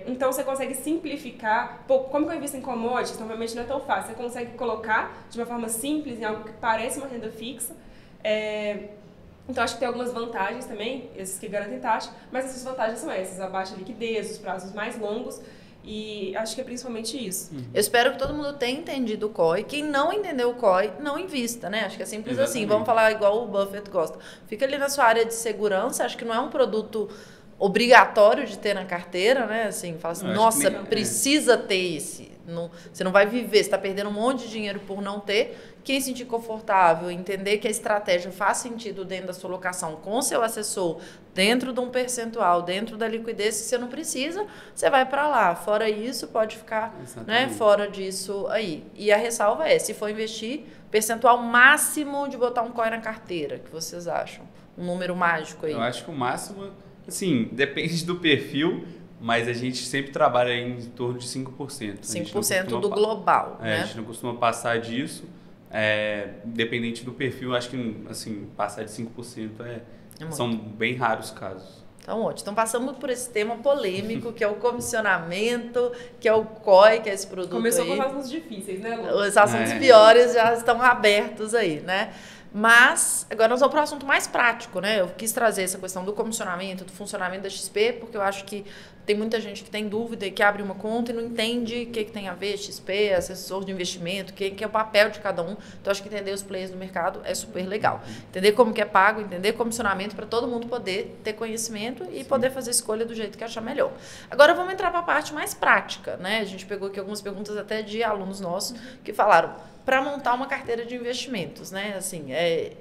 Então você consegue simplificar. Como que eu invisto em commodities, normalmente não é tão fácil. Você consegue colocar de uma forma simples em algo que parece uma renda fixa. Então acho que tem algumas vantagens também, esses que garantem taxa, mas essas vantagens são essas, a baixa liquidez, os prazos mais longos. E acho que é principalmente isso. Eu espero que todo mundo tenha entendido o COI. Quem não entendeu o COI, não invista, né? Acho que é simples assim. Vamos falar igual o Buffett gosta. Fica ali na sua área de segurança. Acho que não é um produto obrigatório de ter na carteira, né? Assim, fala assim, nossa, precisa ter esse. Não, você não vai viver, você está perdendo um monte de dinheiro por não ter. Quem se sentir confortável, entender que a estratégia faz sentido dentro da sua alocação com o seu assessor, dentro de um percentual, dentro da liquidez que você não precisa, você vai para lá. Fora isso, pode ficar, né, fora disso aí. E a ressalva se for investir, percentual máximo de botar um COI na carteira, que vocês acham? Um número mágico aí. Eu acho que o máximo, assim, depende do perfil, mas a gente sempre trabalha em torno de 5%. 5% do global, né? A gente não costuma passar disso. Dependente do perfil, acho que assim, passar de 5% são bem raros casos. Então, ótimo. Então, passamos por esse tema polêmico, que é o comissionamento, que é o COI, que é esse produto. Começou com os assuntos difíceis, né, Lu? Os assuntos piores já estão abertos aí, né? Mas, agora nós vamos para o assunto mais prático, né? Eu quis trazer essa questão do comissionamento, do funcionamento da XP, porque eu acho que tem muita gente que tem dúvida e que abre uma conta e não entende o que tem a ver XP, assessor de investimento, o que é o papel de cada um. Então, acho que entender os players do mercado é super legal. Entender como que é pago, entender comissionamento para todo mundo poder ter conhecimento e poder fazer escolha do jeito que achar melhor. Agora, vamos entrar para a parte mais prática, né? A gente pegou aqui algumas perguntas até de alunos nossos que falaram, para montar uma carteira de investimentos, né? Assim,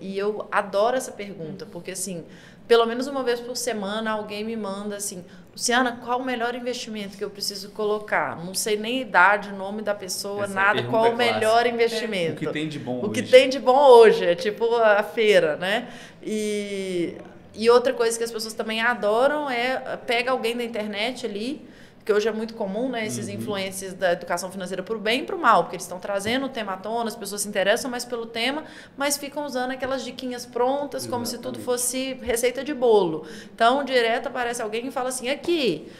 e eu adoro essa pergunta, porque assim, pelo menos uma vez por semana alguém me manda assim, Luciana, qual o melhor investimento que eu preciso colocar? Não sei nem a idade, o nome da pessoa, nada, qual o melhor investimento? O que tem de bom hoje? O que tem de bom hoje, é tipo a feira, né? E outra coisa que as pessoas também adoram pega alguém da internet ali, que hoje é muito comum, né, esses influencers da educação financeira para o bem e para o mal, porque eles estão trazendo o tema à tona, as pessoas se interessam mais pelo tema, mas ficam usando aquelas diquinhas prontas, como se tudo fosse receita de bolo. Então, direto aparece alguém e fala assim, aqui,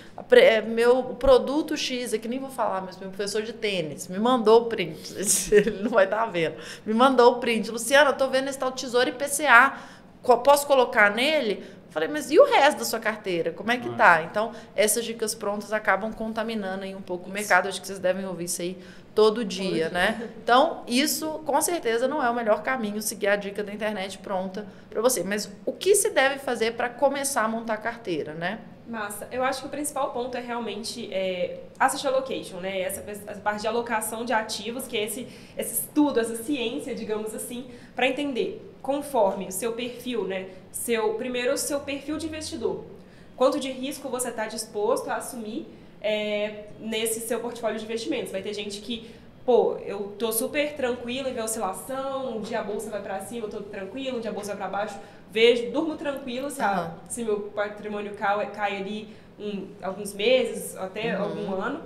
meu produto X, aqui nem vou falar, mas meu professor de tênis me mandou o print, ele não vai estar vendo, me mandou o print, Luciana, eu estou vendo esse tal Tesouro IPCA, posso colocar nele? Falei, mas e o resto da sua carteira? Como é que tá? Então, essas dicas prontas acabam contaminando aí um pouco o mercado. Acho que vocês devem ouvir isso aí todo dia, né? Então, isso com certeza não é o melhor caminho, seguir a dica da internet pronta para você. Mas o que se deve fazer para começar a montar a carteira, né? Massa. Eu acho que o principal ponto é realmente asset allocation, né? Essa parte de alocação de ativos, que é esse estudo, essa ciência, digamos assim, para entender conforme o seu perfil, né? Primeiro, o seu perfil de investidor. Quanto de risco você está disposto a assumir nesse seu portfólio de investimentos. Vai ter gente que, eu tô super tranquilo em ver oscilação, um dia a bolsa vai para cima, eu tô tranquilo, um dia a bolsa vai para baixo, durmo tranquilo se meu patrimônio cai ali alguns meses, até algum ano.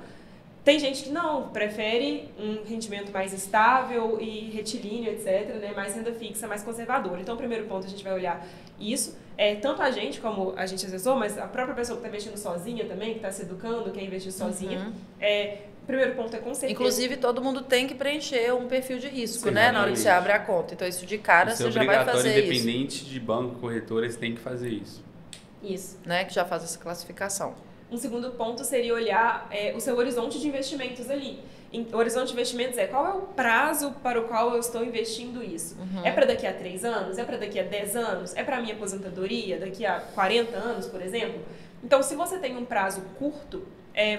Tem gente que não, prefere um rendimento mais estável e retilíneo, etc., né? Mais renda fixa, mais conservadora. Então, o primeiro ponto, a gente vai olhar isso. Tanto a gente, como a gente assessor, mas a própria pessoa que está investindo sozinha também, que está se educando, quer investir sozinha. O primeiro ponto é com certeza. Inclusive, todo mundo tem que preencher um perfil de risco, né? Na hora que você abre a conta. Então, isso de cara, você já vai fazer isso. Independente de banco, corretora, você tem que fazer isso. Isso. Né? Que já faz essa classificação. Um segundo ponto seria olhar o seu horizonte de investimentos ali. O horizonte de investimentos qual é o prazo para o qual eu estou investindo isso? É para daqui a 3 anos? É para daqui a 10 anos? É para a minha aposentadoria? Daqui a 40 anos, por exemplo? Então, se você tem um prazo curto,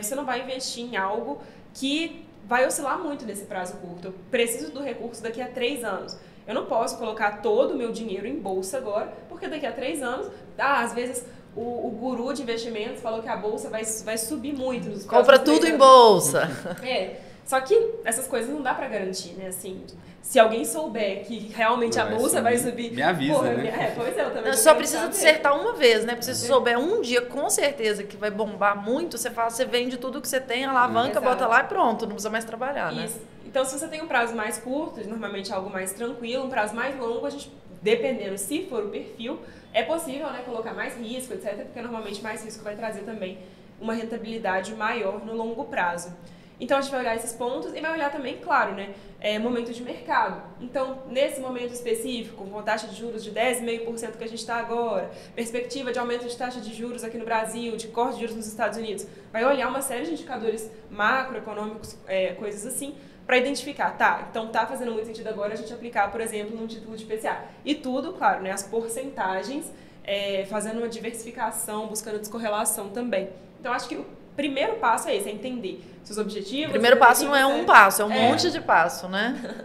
você não vai investir em algo que vai oscilar muito nesse prazo curto. Eu preciso do recurso daqui a 3 anos. Eu não posso colocar todo o meu dinheiro em bolsa agora, porque daqui a 3 anos, às vezes... O guru de investimentos falou que a bolsa vai subir muito nos Compra tudo em bolsa. Só que essas coisas não dá pra garantir, né? Assim, se alguém souber que realmente a bolsa vai subir... Me avisa, né? Pois é, eu também só precisa dissertar uma vez, né? Porque se souber um dia com certeza que vai bombar muito, você vende tudo que você tem, alavanca, bota lá e pronto, não precisa mais trabalhar, né? Isso. Então, se você tem um prazo mais curto, normalmente algo mais tranquilo, um prazo mais longo, a gente, dependendo se for o perfil, é possível, né, colocar mais risco, etc., porque normalmente mais risco vai trazer também uma rentabilidade maior no longo prazo. Então, a gente vai olhar esses pontos e vai olhar também, claro, né, momento de mercado. Então, nesse momento específico, com a taxa de juros de 10,5% que a gente está agora, perspectiva de aumento de taxa de juros aqui no Brasil, de corte de juros nos Estados Unidos, vai olhar uma série de indicadores macroeconômicos, coisas assim, para identificar, então tá fazendo muito sentido agora a gente aplicar, por exemplo, num título de IPCA. E tudo, claro, né, as porcentagens, fazendo uma diversificação, buscando descorrelação também. Então, acho que o primeiro passo é esse, é entender seus objetivos. O primeiro passo não é um passo, é um monte de passo, né?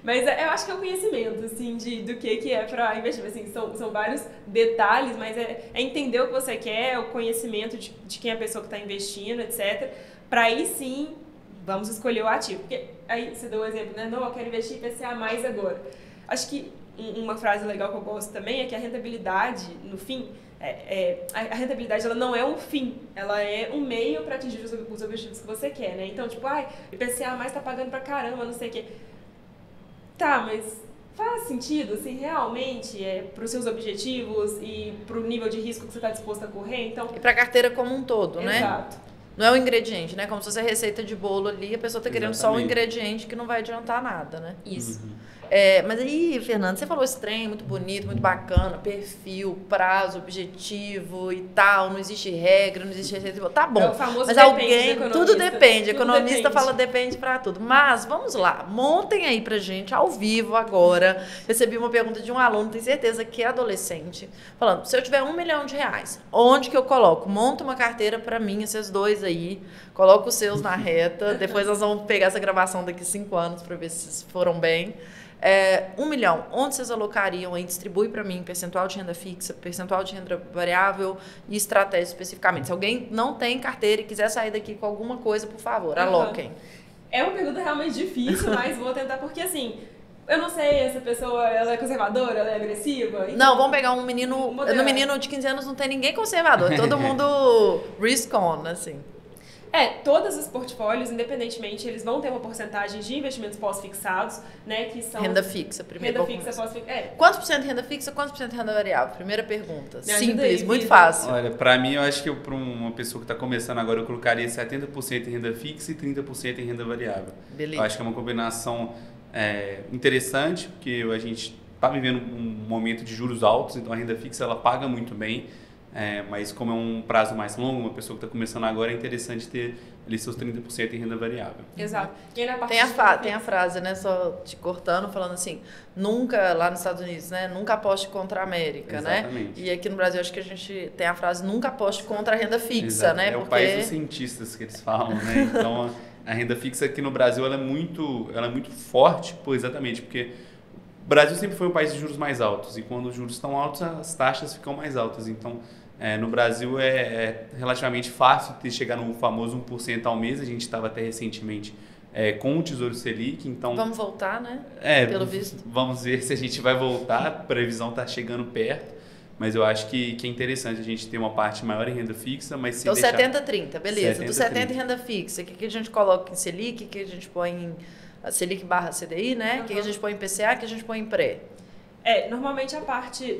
Mas eu acho que é o conhecimento, assim, do que é para investir. Assim, são vários detalhes, mas é entender o que você quer, o conhecimento de quem é a pessoa que está investindo, etc. Para aí sim, vamos escolher o ativo. Porque aí você deu um exemplo, né? Não, eu quero investir em IPCA mais agora. Acho que uma frase legal que eu gosto também é que a rentabilidade, no fim, a rentabilidade ela não é um fim, ela é um meio para atingir os objetivos que você quer, né? Então, tipo, IPCA mais tá pagando pra caramba, não sei o quê. Tá, mas faz sentido, assim, realmente para os seus objetivos e para o nível de risco que você está disposto a correr? Então... E para a carteira como um todo, né? Exato. Não é o ingrediente, né? Como se fosse a receita de bolo ali, a pessoa está querendo só o ingrediente que não vai adiantar nada, né? Isso. Mas aí, Fernanda, você falou esse trem muito bonito, muito bacana, perfil, prazo, objetivo e tal, não existe regra, não existe receita. Tá bom, é o famoso mas alguém, tudo depende, economista fala depende pra tudo. Mas, vamos lá, montem aí pra gente, ao vivo agora. Recebi uma pergunta de um aluno, tenho certeza que é adolescente, falando, se eu tiver R$1 milhão, onde que eu coloco? Monta uma carteira pra mim, esses dois aí. aí, coloca os seus na reta, depois nós vamos pegar essa gravação daqui 5 anos para ver se foram bem. 1 milhão, onde vocês alocariam aí? Distribui para mim percentual de renda fixa, percentual de renda variável e estratégia especificamente. Se alguém não tem carteira e quiser sair daqui com alguma coisa, por favor, aloquem. É uma pergunta realmente difícil, mas vou tentar, porque assim, eu não sei, essa pessoa, ela é conservadora, ela é agressiva? Então, não, vamos pegar um menino, no menino de 15 anos não tem ninguém conservador, todo mundo risk on, assim. Todos os portfólios, independentemente, eles vão ter uma porcentagem de investimentos pós-fixados, né, que são... Renda fixa, primeiro. Renda fixa, pós-fixada. Quantos por cento de renda fixa, quantos por cento de renda variável? Primeira pergunta. Simples, aí, muito fácil. Olha, para mim, eu acho que para uma pessoa que está começando agora, eu colocaria 70% em renda fixa e 30% em renda variável. Beleza. Eu acho que é uma combinação interessante, porque a gente está vivendo um momento de juros altos, então a renda fixa ela paga muito bem. Mas como é um prazo mais longo, uma pessoa que está começando agora, é interessante ter ali seus 30% em renda variável. Exato. E na parte tem a frase, né, só te cortando, falando assim, nunca, lá nos Estados Unidos, né, nunca aposte contra a América, exatamente, né? E aqui no Brasil, acho que a gente tem a frase, nunca aposte contra a renda fixa, exato, né? É o país dos cientistas que eles falam, né? Então, a renda fixa aqui no Brasil, ela é muito forte, exatamente, porque o Brasil sempre foi um país de juros mais altos, e quando os juros estão altos, as taxas ficam mais altas. Então, no Brasil é relativamente fácil chegar no famoso 1% ao mês. A gente estava até recentemente com o Tesouro Selic. Então, vamos voltar, né? Pelo visto. Vamos ver se a gente vai voltar. A previsão está chegando perto. Mas eu acho que é interessante a gente ter uma parte maior em renda fixa, mas se então, deixar... 70-30, beleza. Do 70 em renda fixa, o que a gente coloca em Selic, o que a gente põe em Selic / CDI, né? O que a gente põe em PCA, o que a gente põe em pré? Normalmente a parte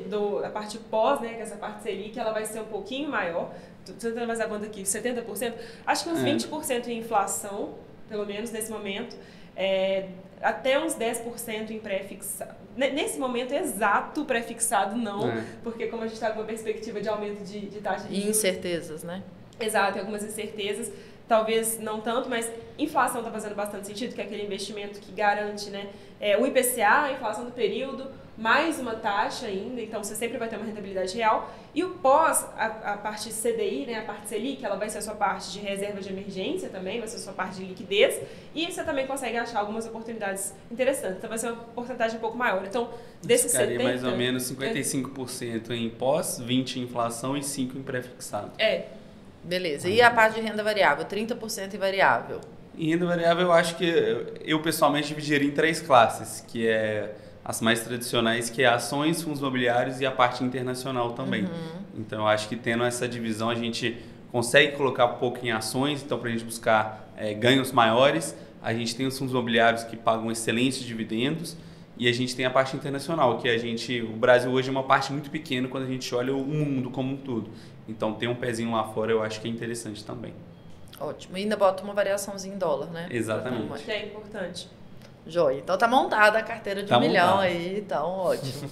pós, né, que é essa parte Selic, ela vai ser um pouquinho maior. Tô tentando mais a conta aqui, 70%. Acho que uns 20% em inflação, pelo menos nesse momento. Até uns 10% em pré-fixado. Nesse momento exato, pré-fixado não, porque como a gente está com uma perspectiva de aumento de taxa de juros... E incertezas, né? Exato, algumas incertezas. Talvez não tanto, mas inflação está fazendo bastante sentido, que é aquele investimento que garante, né, o IPCA, a inflação do período, mais uma taxa ainda, então você sempre vai ter uma rentabilidade real. E o pós, a parte CDI, né, a parte Selic, ela vai ser a sua parte de reserva de emergência também, vai ser a sua parte de liquidez, e você também consegue achar algumas oportunidades interessantes. Então vai ser uma porcentagem um pouco maior. Então, desses 70%... mais ou menos 55% em pós, 20% em inflação e 5% em pré-fixado. Beleza. E a parte de renda variável? 30% em variável? Em renda variável, eu acho que eu pessoalmente dividiria em 3 classes, que é as mais tradicionais, que é ações, fundos imobiliários e a parte internacional também. Então, eu acho que tendo essa divisão, a gente consegue colocar um pouco em ações, então para a gente buscar ganhos maiores. A gente tem os fundos imobiliários que pagam excelentes dividendos e a gente tem a parte internacional, que o Brasil hoje é uma parte muito pequena quando a gente olha o mundo como um todo. Então, ter um pezinho lá fora eu acho que é interessante também. Ótimo. E ainda bota uma variaçãozinha em dólar, né? Exatamente. Que é importante. Joia. Então, tá montada a carteira de 1 milhão aí, então ótimo.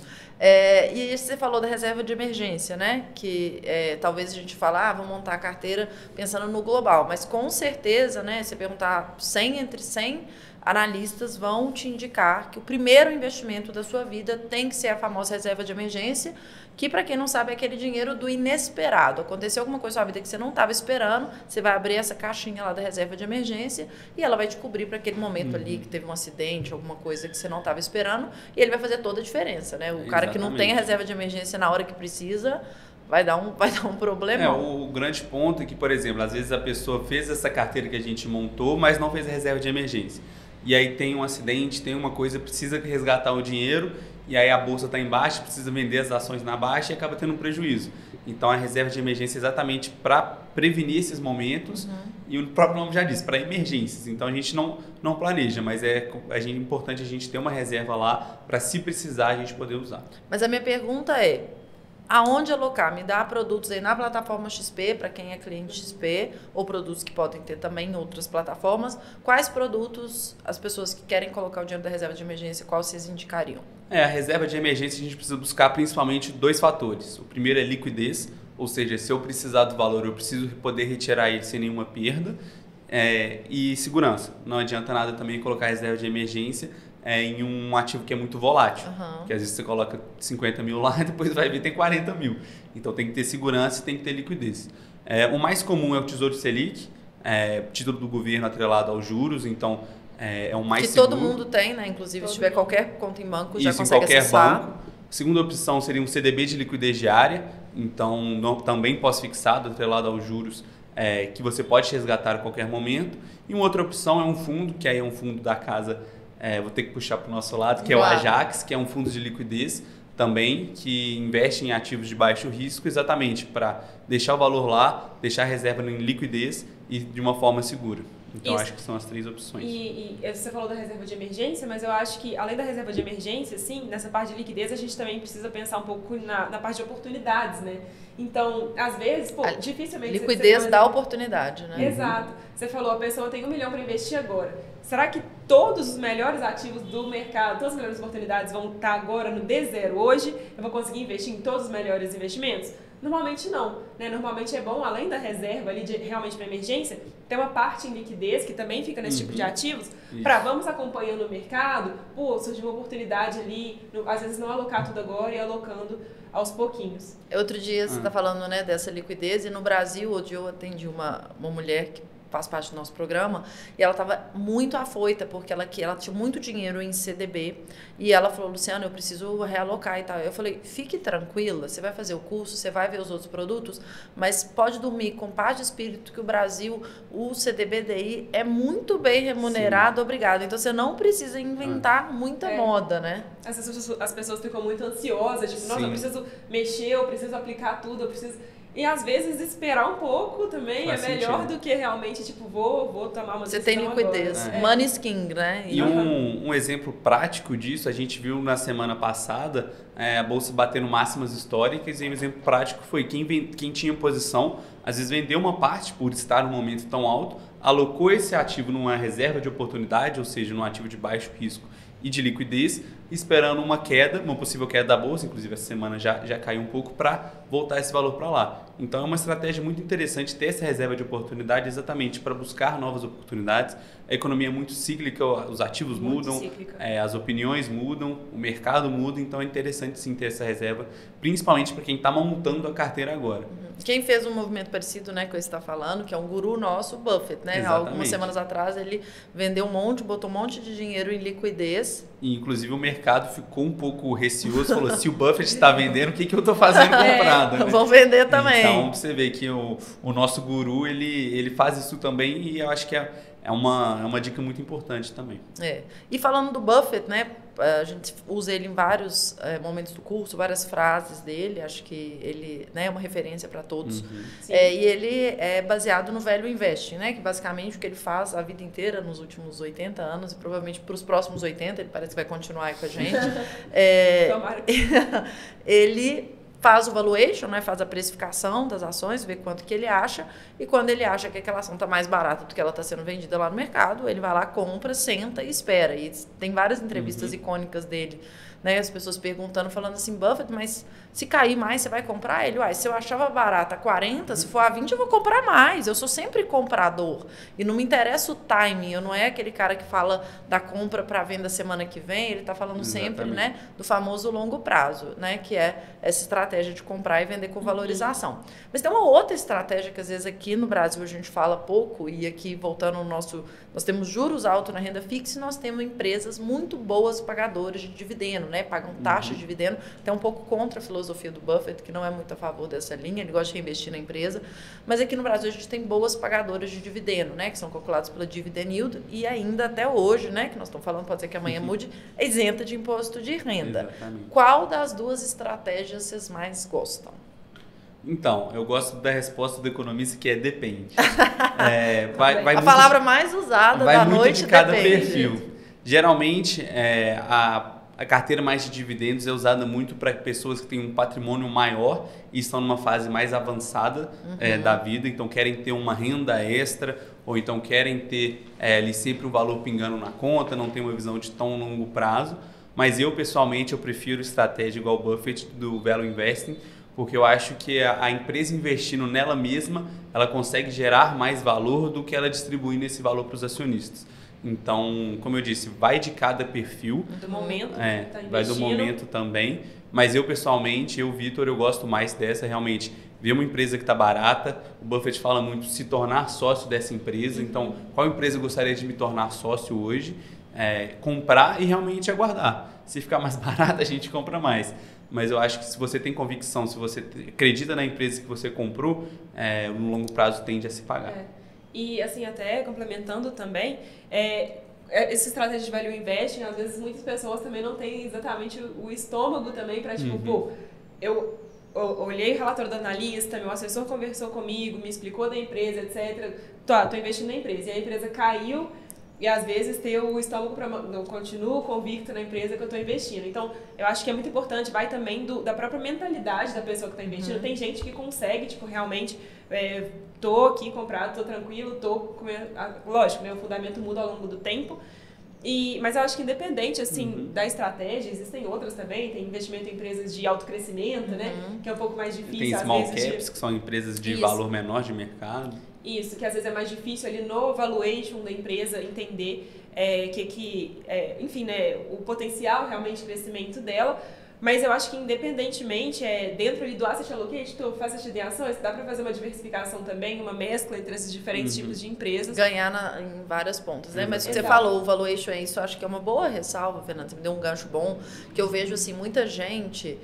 E você falou da reserva de emergência, né? Que talvez a gente fale, vamos montar a carteira pensando no global. Mas com certeza, né? Você perguntar entre 100 analistas vão te indicar que o primeiro investimento da sua vida tem que ser a famosa reserva de emergência, que para quem não sabe é aquele dinheiro do inesperado. Aconteceu alguma coisa na sua vida que você não estava esperando, você vai abrir essa caixinha lá da reserva de emergência e ela vai te cobrir para aquele momento ali que teve um acidente, alguma coisa que você não estava esperando, e ele vai fazer toda a diferença, né? O cara que não tem a reserva de emergência na hora que precisa, vai dar um problema. O grande ponto é que, por exemplo, às vezes a pessoa fez essa carteira que a gente montou, mas não fez a reserva de emergência. E aí tem um acidente, tem uma coisa, precisa resgatar o dinheiro, e aí a bolsa está em baixa, precisa vender as ações na baixa e acaba tendo um prejuízo. Então a reserva de emergência é exatamente para prevenir esses momentos, e o próprio nome já diz, para emergências. Então a gente não planeja, mas é importante a gente ter uma reserva lá para, se precisar, a gente poder usar. Mas a minha pergunta é, aonde alocar? Me dá produtos aí na plataforma XP, para quem é cliente XP, ou produtos que podem ter também em outras plataformas. Quais produtos as pessoas que querem colocar o dinheiro da reserva de emergência, qual vocês indicariam? A reserva de emergência a gente precisa buscar principalmente 2 fatores. O primeiro é liquidez, ou seja, se eu precisar do valor, eu preciso poder retirar ele sem nenhuma perda. E segurança. Não adianta nada também colocar reserva de emergência em um ativo que é muito volátil. Que às vezes você coloca 50 mil lá e depois vai ver tem 40 mil. Então tem que ter segurança e tem que ter liquidez. O mais comum é o Tesouro Selic, título do governo atrelado aos juros, então é o mais que seguro. todo mundo tem, né? Inclusive, se tiver qualquer conta em banco, já Isso, consegue em qualquer acessar. banco. Segunda opção seria um CDB de liquidez diária, então também pós-fixado, atrelado aos juros, que você pode resgatar a qualquer momento. E uma outra opção é um fundo, que aí é um fundo da casa, vou ter que puxar para o nosso lado, que é o Ajax, que é um fundo de liquidez também, que investe em ativos de baixo risco, exatamente para deixar o valor lá, deixar a reserva em liquidez e de uma forma segura. Então, acho que são as 3 opções. E você falou da reserva de emergência, mas eu acho que, além da reserva de emergência, sim, nessa parte de liquidez, a gente também precisa pensar um pouco na parte de oportunidades, né? Então, às vezes, dificilmente... Liquidez dá oportunidade, né? Exato. Você falou, a pessoa tem 1 milhão para investir agora. Será que todos os melhores ativos do mercado, todas as melhores oportunidades vão estar agora no D0 hoje? Eu vou conseguir investir em todos os melhores investimentos? Normalmente não, né? Normalmente é bom, além da reserva ali realmente para emergência, ter uma parte em liquidez, que também fica nesse tipo de ativos, para vamos acompanhando o mercado, surgiu uma oportunidade ali, às vezes não alocar tudo agora e alocando aos pouquinhos. Outro dia você está falando, né, dessa liquidez, e no Brasil, hoje eu atendi uma mulher que faz parte do nosso programa, e ela estava muito afoita, porque ela tinha muito dinheiro em CDB, e ela falou, Luciana, eu preciso realocar e tal. Eu falei, fique tranquila, você vai fazer o curso, você vai ver os outros produtos, mas pode dormir com paz de espírito que o Brasil, o CDBDI é muito bem remunerado, obrigado. Então, você não precisa inventar muita moda, né? As pessoas ficam muito ansiosas, tipo, nossa, eu preciso mexer, eu preciso aplicar tudo, eu preciso... E às vezes esperar um pouco também é melhor do que realmente, tipo, vou tomar uma decisão. Você tem liquidez. Money is king, né? E um exemplo prático disso, a gente viu na semana passada a Bolsa batendo máximas históricas, e um exemplo prático foi quem tinha posição, às vezes vendeu uma parte por estar num momento tão alto, alocou esse ativo numa reserva de oportunidade, ou seja, num ativo de baixo risco e de liquidez, esperando uma queda, uma possível queda da bolsa, inclusive essa semana já caiu um pouco, para voltar esse valor para lá. Então é uma estratégia muito interessante ter essa reserva de oportunidade exatamente para buscar novas oportunidades. A economia é muito cíclica, os ativos mudam, as opiniões mudam, o mercado muda, então é interessante sim ter essa reserva, principalmente para quem está montando a carteira agora. Quem fez um movimento parecido, né, que você está falando, que é um guru nosso, Buffett, né? Exatamente. Algumas semanas atrás ele vendeu botou um monte de dinheiro em liquidez. E, inclusive, o mercado ficou um pouco receoso, falou, se o Buffett está vendendo, o que eu estou fazendo comprado? Né? Vão vender também. Então, você vê que o nosso guru, ele faz isso também, e eu acho que é uma dica muito importante também. E falando do Buffett, né, a gente usa ele em vários momentos do curso, várias frases dele, acho que ele, né, é uma referência para todos. E ele é baseado no Value Investing, né, que basicamente o que ele faz a vida inteira, nos últimos 80 anos, e provavelmente para os próximos 80, ele parece que vai continuar aí com a gente. Tomara. Ele faz o valuation, né, faz a precificação das ações, vê quanto que ele acha, e quando ele acha que aquela ação está mais barata do que ela está sendo vendida lá no mercado, ele vai lá, compra, senta e espera. E tem várias entrevistas icônicas dele, né, as pessoas perguntando, falando assim, Buffett, mas se cair mais, você vai comprar? Ele, se eu achava barata a 40, se for a 20, eu vou comprar mais. Eu sou sempre comprador. E não me interessa o timing. Eu não é aquele cara que fala da compra para venda semana que vem. Ele está falando sempre, né, do famoso longo prazo, né, que é essa estratégia de comprar e vender com valorização. Mas tem uma outra estratégia que às vezes aqui no Brasil a gente fala pouco, e aqui voltando ao nosso... Nós temos juros altos na renda fixa e nós temos empresas muito boas pagadoras de dividendo, né, pagam taxa de dividendo, até um pouco contra a filosofia do Buffett, que não é muito a favor dessa linha, ele gosta de reinvestir na empresa, mas aqui no Brasil a gente tem boas pagadoras de dividendo, né, que são calculadas pela Dividend Yield, e ainda até hoje, né, que nós estamos falando, pode ser que amanhã mude, é isenta de imposto de renda. Exatamente. Qual das duas estratégias vocês mais gostam? Então, eu gosto da resposta do economista, que é depende. A palavra mais usada da noite, muito de cada depende. Perfil. Geralmente, a carteira mais de dividendos é usada muito para pessoas que têm um patrimônio maior e estão numa fase mais avançada da vida, então querem ter uma renda extra, ou então querem ter ali sempre um valor pingando na conta, não tem uma visão de tão longo prazo. Mas eu, pessoalmente, eu prefiro estratégia igual o Buffett do Value Investing, porque eu acho que a empresa investindo nela mesma, ela consegue gerar mais valor do que ela distribuindo esse valor para os acionistas. Então, como eu disse, vai de cada perfil. Do momento. Vai do momento também. Mas eu, pessoalmente, Vitor, eu gosto mais dessa, realmente. vê uma empresa que está barata, o Buffett fala muito se tornar sócio dessa empresa. Então, qual empresa eu gostaria de me tornar sócio hoje? Comprar e realmente aguardar. Se ficar mais barata, a gente compra mais. Mas eu acho que se você tem convicção, se você acredita na empresa que você comprou, no longo prazo tende a se pagar. E assim, até complementando também, essa estratégia de value investing, às vezes muitas pessoas também não têm exatamente o estômago também para tipo, pô, eu olhei o relatório do analista, meu assessor conversou comigo, me explicou da empresa, etc. Tô investindo na empresa. E a empresa caiu e às vezes ter o estômago para eu continuo convicto na empresa que eu estou investindo. Então, eu acho que é muito importante, vai também da própria mentalidade da pessoa que está investindo. Tem gente que consegue, tipo, realmente, tô aqui comprado, tô tranquilo, lógico, né, o fundamento muda ao longo do tempo. Mas eu acho que independente, assim, da estratégia, existem outras também, tem investimento em empresas de alto crescimento, né, que é um pouco mais difícil. Tem small caps, que são empresas de valor menor de mercado. Isso, que às vezes é mais difícil ali no valuation da empresa entender enfim, né, o potencial realmente de crescimento dela. Mas eu acho que independentemente, dentro ali do asset allocate, tu faz essa de ações, dá para fazer uma diversificação também, uma mescla entre esses diferentes tipos de empresas. Ganhar em várias pontas, né? Mas você falou, o valuation isso, acho que é uma boa ressalva, Fernanda, você me deu um gancho bom, que eu vejo, assim, muita gente...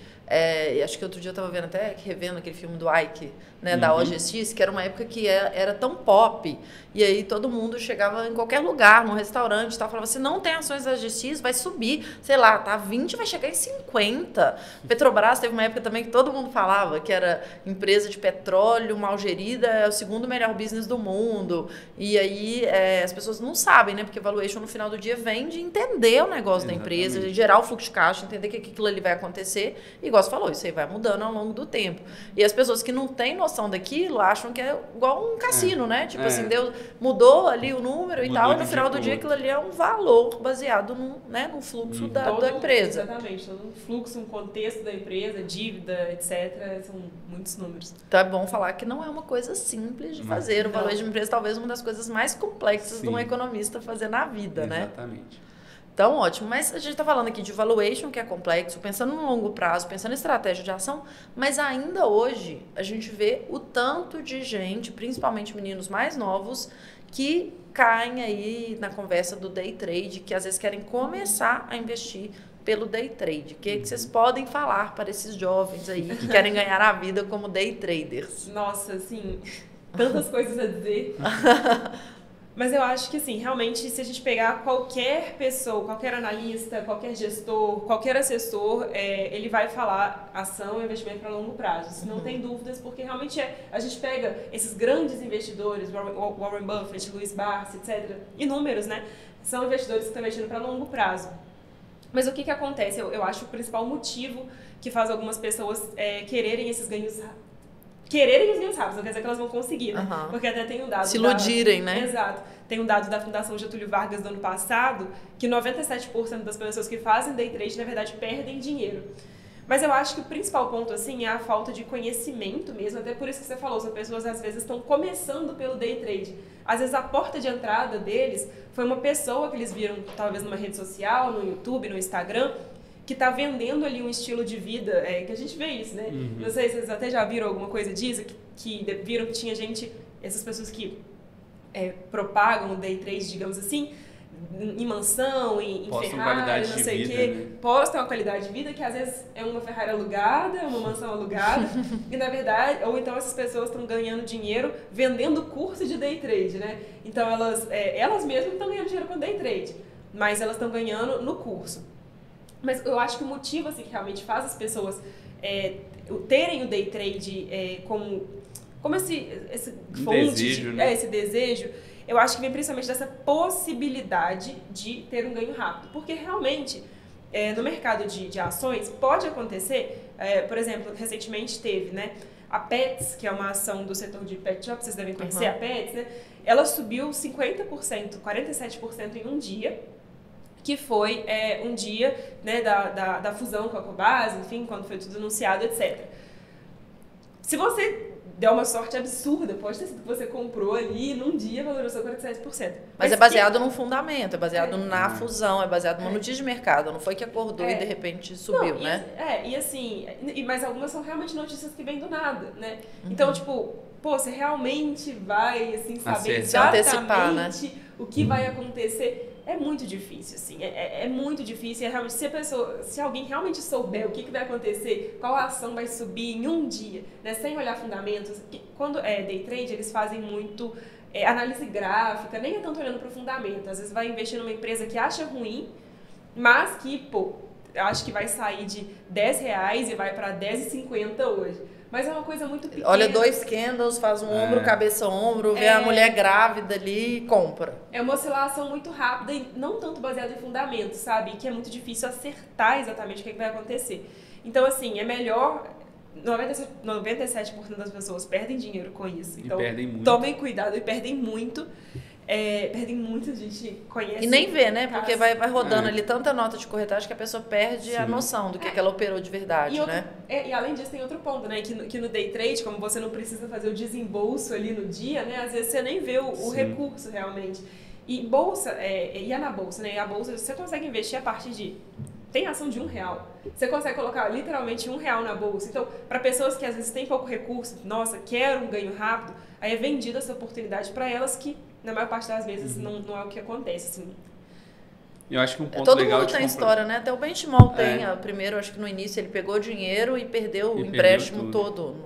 acho que outro dia eu estava vendo até, revendo aquele filme do Ike, né, da OGX, que era uma época que era tão pop, e aí todo mundo chegava em qualquer lugar, num restaurante e tal, falava assim, não tem ações da OGX, vai subir, sei lá, tá 20, vai chegar em 50. Petrobras teve uma época também que todo mundo falava que era empresa de petróleo mal gerida, é o segundo melhor business do mundo, e aí as pessoas não sabem, né, porque valuation no final do dia vem de entender o negócio da empresa, de gerar o fluxo de caixa, entender que aquilo ali vai acontecer, e igual você falou, isso aí vai mudando ao longo do tempo. E as pessoas que não têm noção daquilo acham que é igual um cassino, né? Tipo assim, mudou ali o número e tal, e no final do dia aquilo ali é um valor baseado no fluxo da empresa. Exatamente, todo um fluxo, um contexto da empresa, dívida, etc. São muitos números. Então é bom falar que não é uma coisa simples de fazer. O valor de uma empresa talvez uma das coisas mais complexas de um economista fazer na vida, né? Exatamente. Então, ótimo. Mas a gente está falando aqui de valuation, que é complexo, pensando no longo prazo, pensando em estratégia de ação, mas ainda hoje a gente vê o tanto de gente, principalmente meninos mais novos, que caem aí na conversa do day trade, que às vezes querem começar a investir pelo day trade. O que vocês podem falar para esses jovens aí que querem ganhar a vida como day traders? Nossa, assim, tantas coisas a dizer. Mas eu acho que, assim, realmente, se a gente pegar qualquer pessoa, qualquer analista, qualquer gestor, qualquer assessor, ele vai falar ação e investimento para longo prazo. Isso não tem dúvidas, porque realmente a gente pega esses grandes investidores, Warren Buffett, Louis Barsi, etc., inúmeros, né? São investidores que estão investindo para longo prazo. Mas o que acontece? Eu acho o principal motivo que faz algumas pessoas quererem esses ganhos rápidos, não quer dizer que elas vão conseguir, né? Porque até tem um dado... Se iludirem, né? Exato. Tem um dado da Fundação Getúlio Vargas do ano passado que 97% das pessoas que fazem day trade, na verdade, perdem dinheiro. Mas eu acho que o principal ponto, assim, é a falta de conhecimento mesmo, até por isso que você falou, as pessoas às vezes estão começando pelo day trade. Às vezes a porta de entrada deles foi uma pessoa que eles viram, talvez numa rede social, no YouTube, no Instagram, que está vendendo ali um estilo de vida, que a gente vê isso, né? Não sei se vocês até já viram alguma coisa disso, que viram que tinha gente, essas pessoas que propagam o day trade, digamos assim, em mansão, em Ferrari, não sei o quê, né? Postam a qualidade de vida, que às vezes é uma Ferrari alugada, uma mansão alugada, e na verdade, ou então essas pessoas estão ganhando dinheiro vendendo curso de day trade, né? Então elas mesmas não estão ganhando dinheiro com day trade, mas elas estão ganhando no curso. Mas eu acho que o motivo assim, que realmente faz as pessoas terem o day trade como esse fonte, desejo, né? Esse desejo, eu acho que vem principalmente dessa possibilidade de ter um ganho rápido. Porque realmente, no mercado de ações, pode acontecer, por exemplo, recentemente teve, né, a Pets, que é uma ação do setor de pet shop, vocês devem conhecer a Pets, né? Ela subiu 50%, 47% em um dia, que foi um dia, né, da fusão com a Cobasi, enfim, quando foi tudo anunciado, etc. Se você deu uma sorte absurda, pode ter sido que você comprou ali e num dia valorizou 47%. Mas é baseado num fundamento, é baseado na fusão, é baseado numa notícia de mercado, não foi que acordou e de repente subiu, não, né? E assim, mas algumas são realmente notícias que vêm do nada, né? Então, tipo, pô, você realmente vai, assim, saber exatamente o que vai acontecer. É muito difícil, assim, é muito difícil. Realmente, se alguém realmente souber o que vai acontecer, qual ação vai subir em um dia, né, sem olhar fundamentos, quando é day trade, eles fazem muito análise gráfica, nem é tanto olhando para o fundamento. Às vezes vai investir numa empresa que acha ruim, mas que, pô, acho que vai sair de R$10 e vai para R$10,50 hoje. Mas é uma coisa muito pequena. Olha 2 candles, faz um ombro, cabeça, ombro, vê a mulher grávida ali e compra. É uma oscilação muito rápida e não tanto baseada em fundamentos, sabe? Que é muito difícil acertar exatamente o que vai acontecer. Então, assim, é melhor... 97% das pessoas perdem dinheiro com isso. Então, tomem cuidado e perdem muito. Perdem muito, a gente conhece. E nem vê, né? Porque vai rodando ali tanta nota de corretagem que a pessoa perde a noção do que ela operou de verdade, né? E além disso tem outro ponto, né? Que no day trade, como você não precisa fazer o desembolso ali no dia, né? Às vezes você nem vê o recurso realmente. E bolsa, na bolsa, né? E a bolsa você consegue investir a partir de... Tem ação de R$1. Você consegue colocar literalmente R$1 na bolsa. Então, para pessoas que às vezes têm pouco recurso, nossa, quero um ganho rápido, aí é vendida essa oportunidade para elas que na maior parte das vezes não é o que acontece, assim. Eu acho que um ponto todo legal mundo tem história, né? Até o Benchimol tem. Primeiro, acho que no início ele pegou dinheiro e perdeu o empréstimo todo,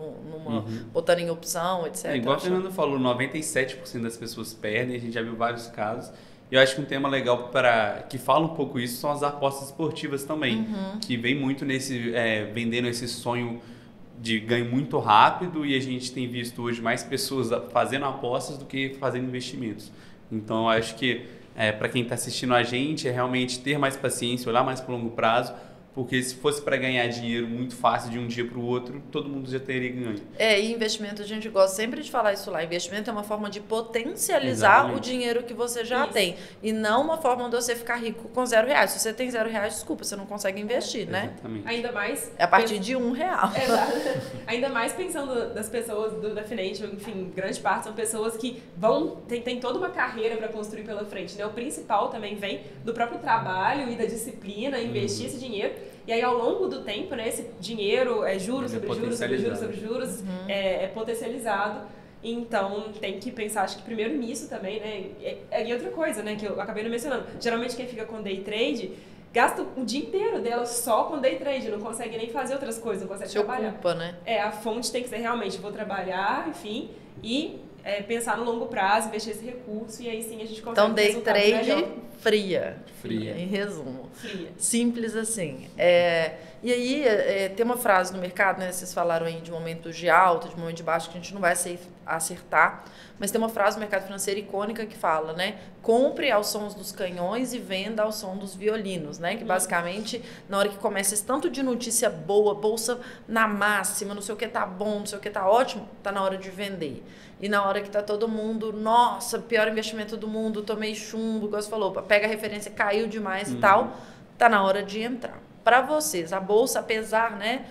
botando em opção, etc. Igual a Fernanda falou, 97% das pessoas perdem, a gente já viu vários casos. E eu acho que um tema legal que fala um pouco isso são as apostas esportivas também, que vem muito vendendo esse sonho de ganho muito rápido, e a gente tem visto hoje mais pessoas fazendo apostas do que fazendo investimentos. Então, eu acho que para quem está assistindo a gente é realmente ter mais paciência, olhar mais para o longo prazo, porque se fosse para ganhar dinheiro muito fácil de um dia para o outro, todo mundo já teria ganho. E investimento, a gente gosta sempre de falar isso lá, investimento é uma forma de potencializar o dinheiro que você já tem, e não uma forma de você ficar rico com R$0. Se você tem R$0, desculpa, você não consegue investir, né? Exatamente. Ainda mais... É a partir de R$1. Exato. Ainda mais pensando das pessoas da Financial, enfim, grande parte são pessoas que tem toda uma carreira para construir pela frente, né? O principal também vem do próprio trabalho e da disciplina, investir esse dinheiro. E aí, ao longo do tempo, né, esse dinheiro juros sobre juros sobre juros sobre juros, é potencializado. Então, tem que pensar, acho que primeiro nisso também, né? E outra coisa, né, que eu acabei não mencionando. Geralmente, quem fica com day trade gasta o dia inteiro dela só com day trade, não consegue nem fazer outras coisas, não consegue trabalhar. Se ocupa, né? A fonte tem que ser realmente, vou trabalhar, enfim, e pensar no longo prazo, investir esse recurso, e aí sim a gente consegue então, day trade fria, em resumo. Fria. Simples assim. E aí, tem uma frase no mercado, né? Vocês falaram aí de momentos de alta, de momentos de baixo, que a gente não vai acertar, mas tem uma frase no mercado financeiro icônica que fala, né? Compre aos sons dos canhões e venda ao som dos violinos, né? Que basicamente, na hora que começa esse tanto de notícia boa, bolsa na máxima, não sei o que tá bom, não sei o que tá ótimo, tá na hora de vender. E na hora que tá todo mundo, nossa, pior investimento do mundo, tomei chumbo, igual você falou, pega a referência, caiu demais e tal, tá na hora de entrar. Para vocês, a bolsa, apesar, né,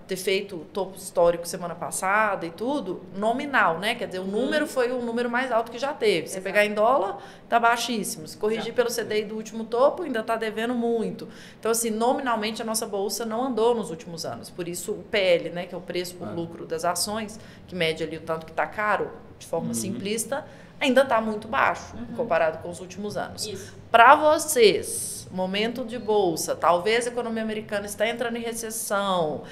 ter feito o topo histórico semana passada e tudo, nominal, né? Quer dizer, o número foi o número mais alto que já teve. Se pegar em dólar, tá baixíssimo. Se corrigir pelo CDI do último topo, ainda tá devendo muito. Então, assim, nominalmente a nossa bolsa não andou nos últimos anos. Por isso, o PL, né, que é o preço por lucro das ações, que mede ali o tanto que tá caro, de forma simplista, ainda está muito baixo comparado com os últimos anos. Para vocês, momento de bolsa, talvez a economia americana está entrando em recessão,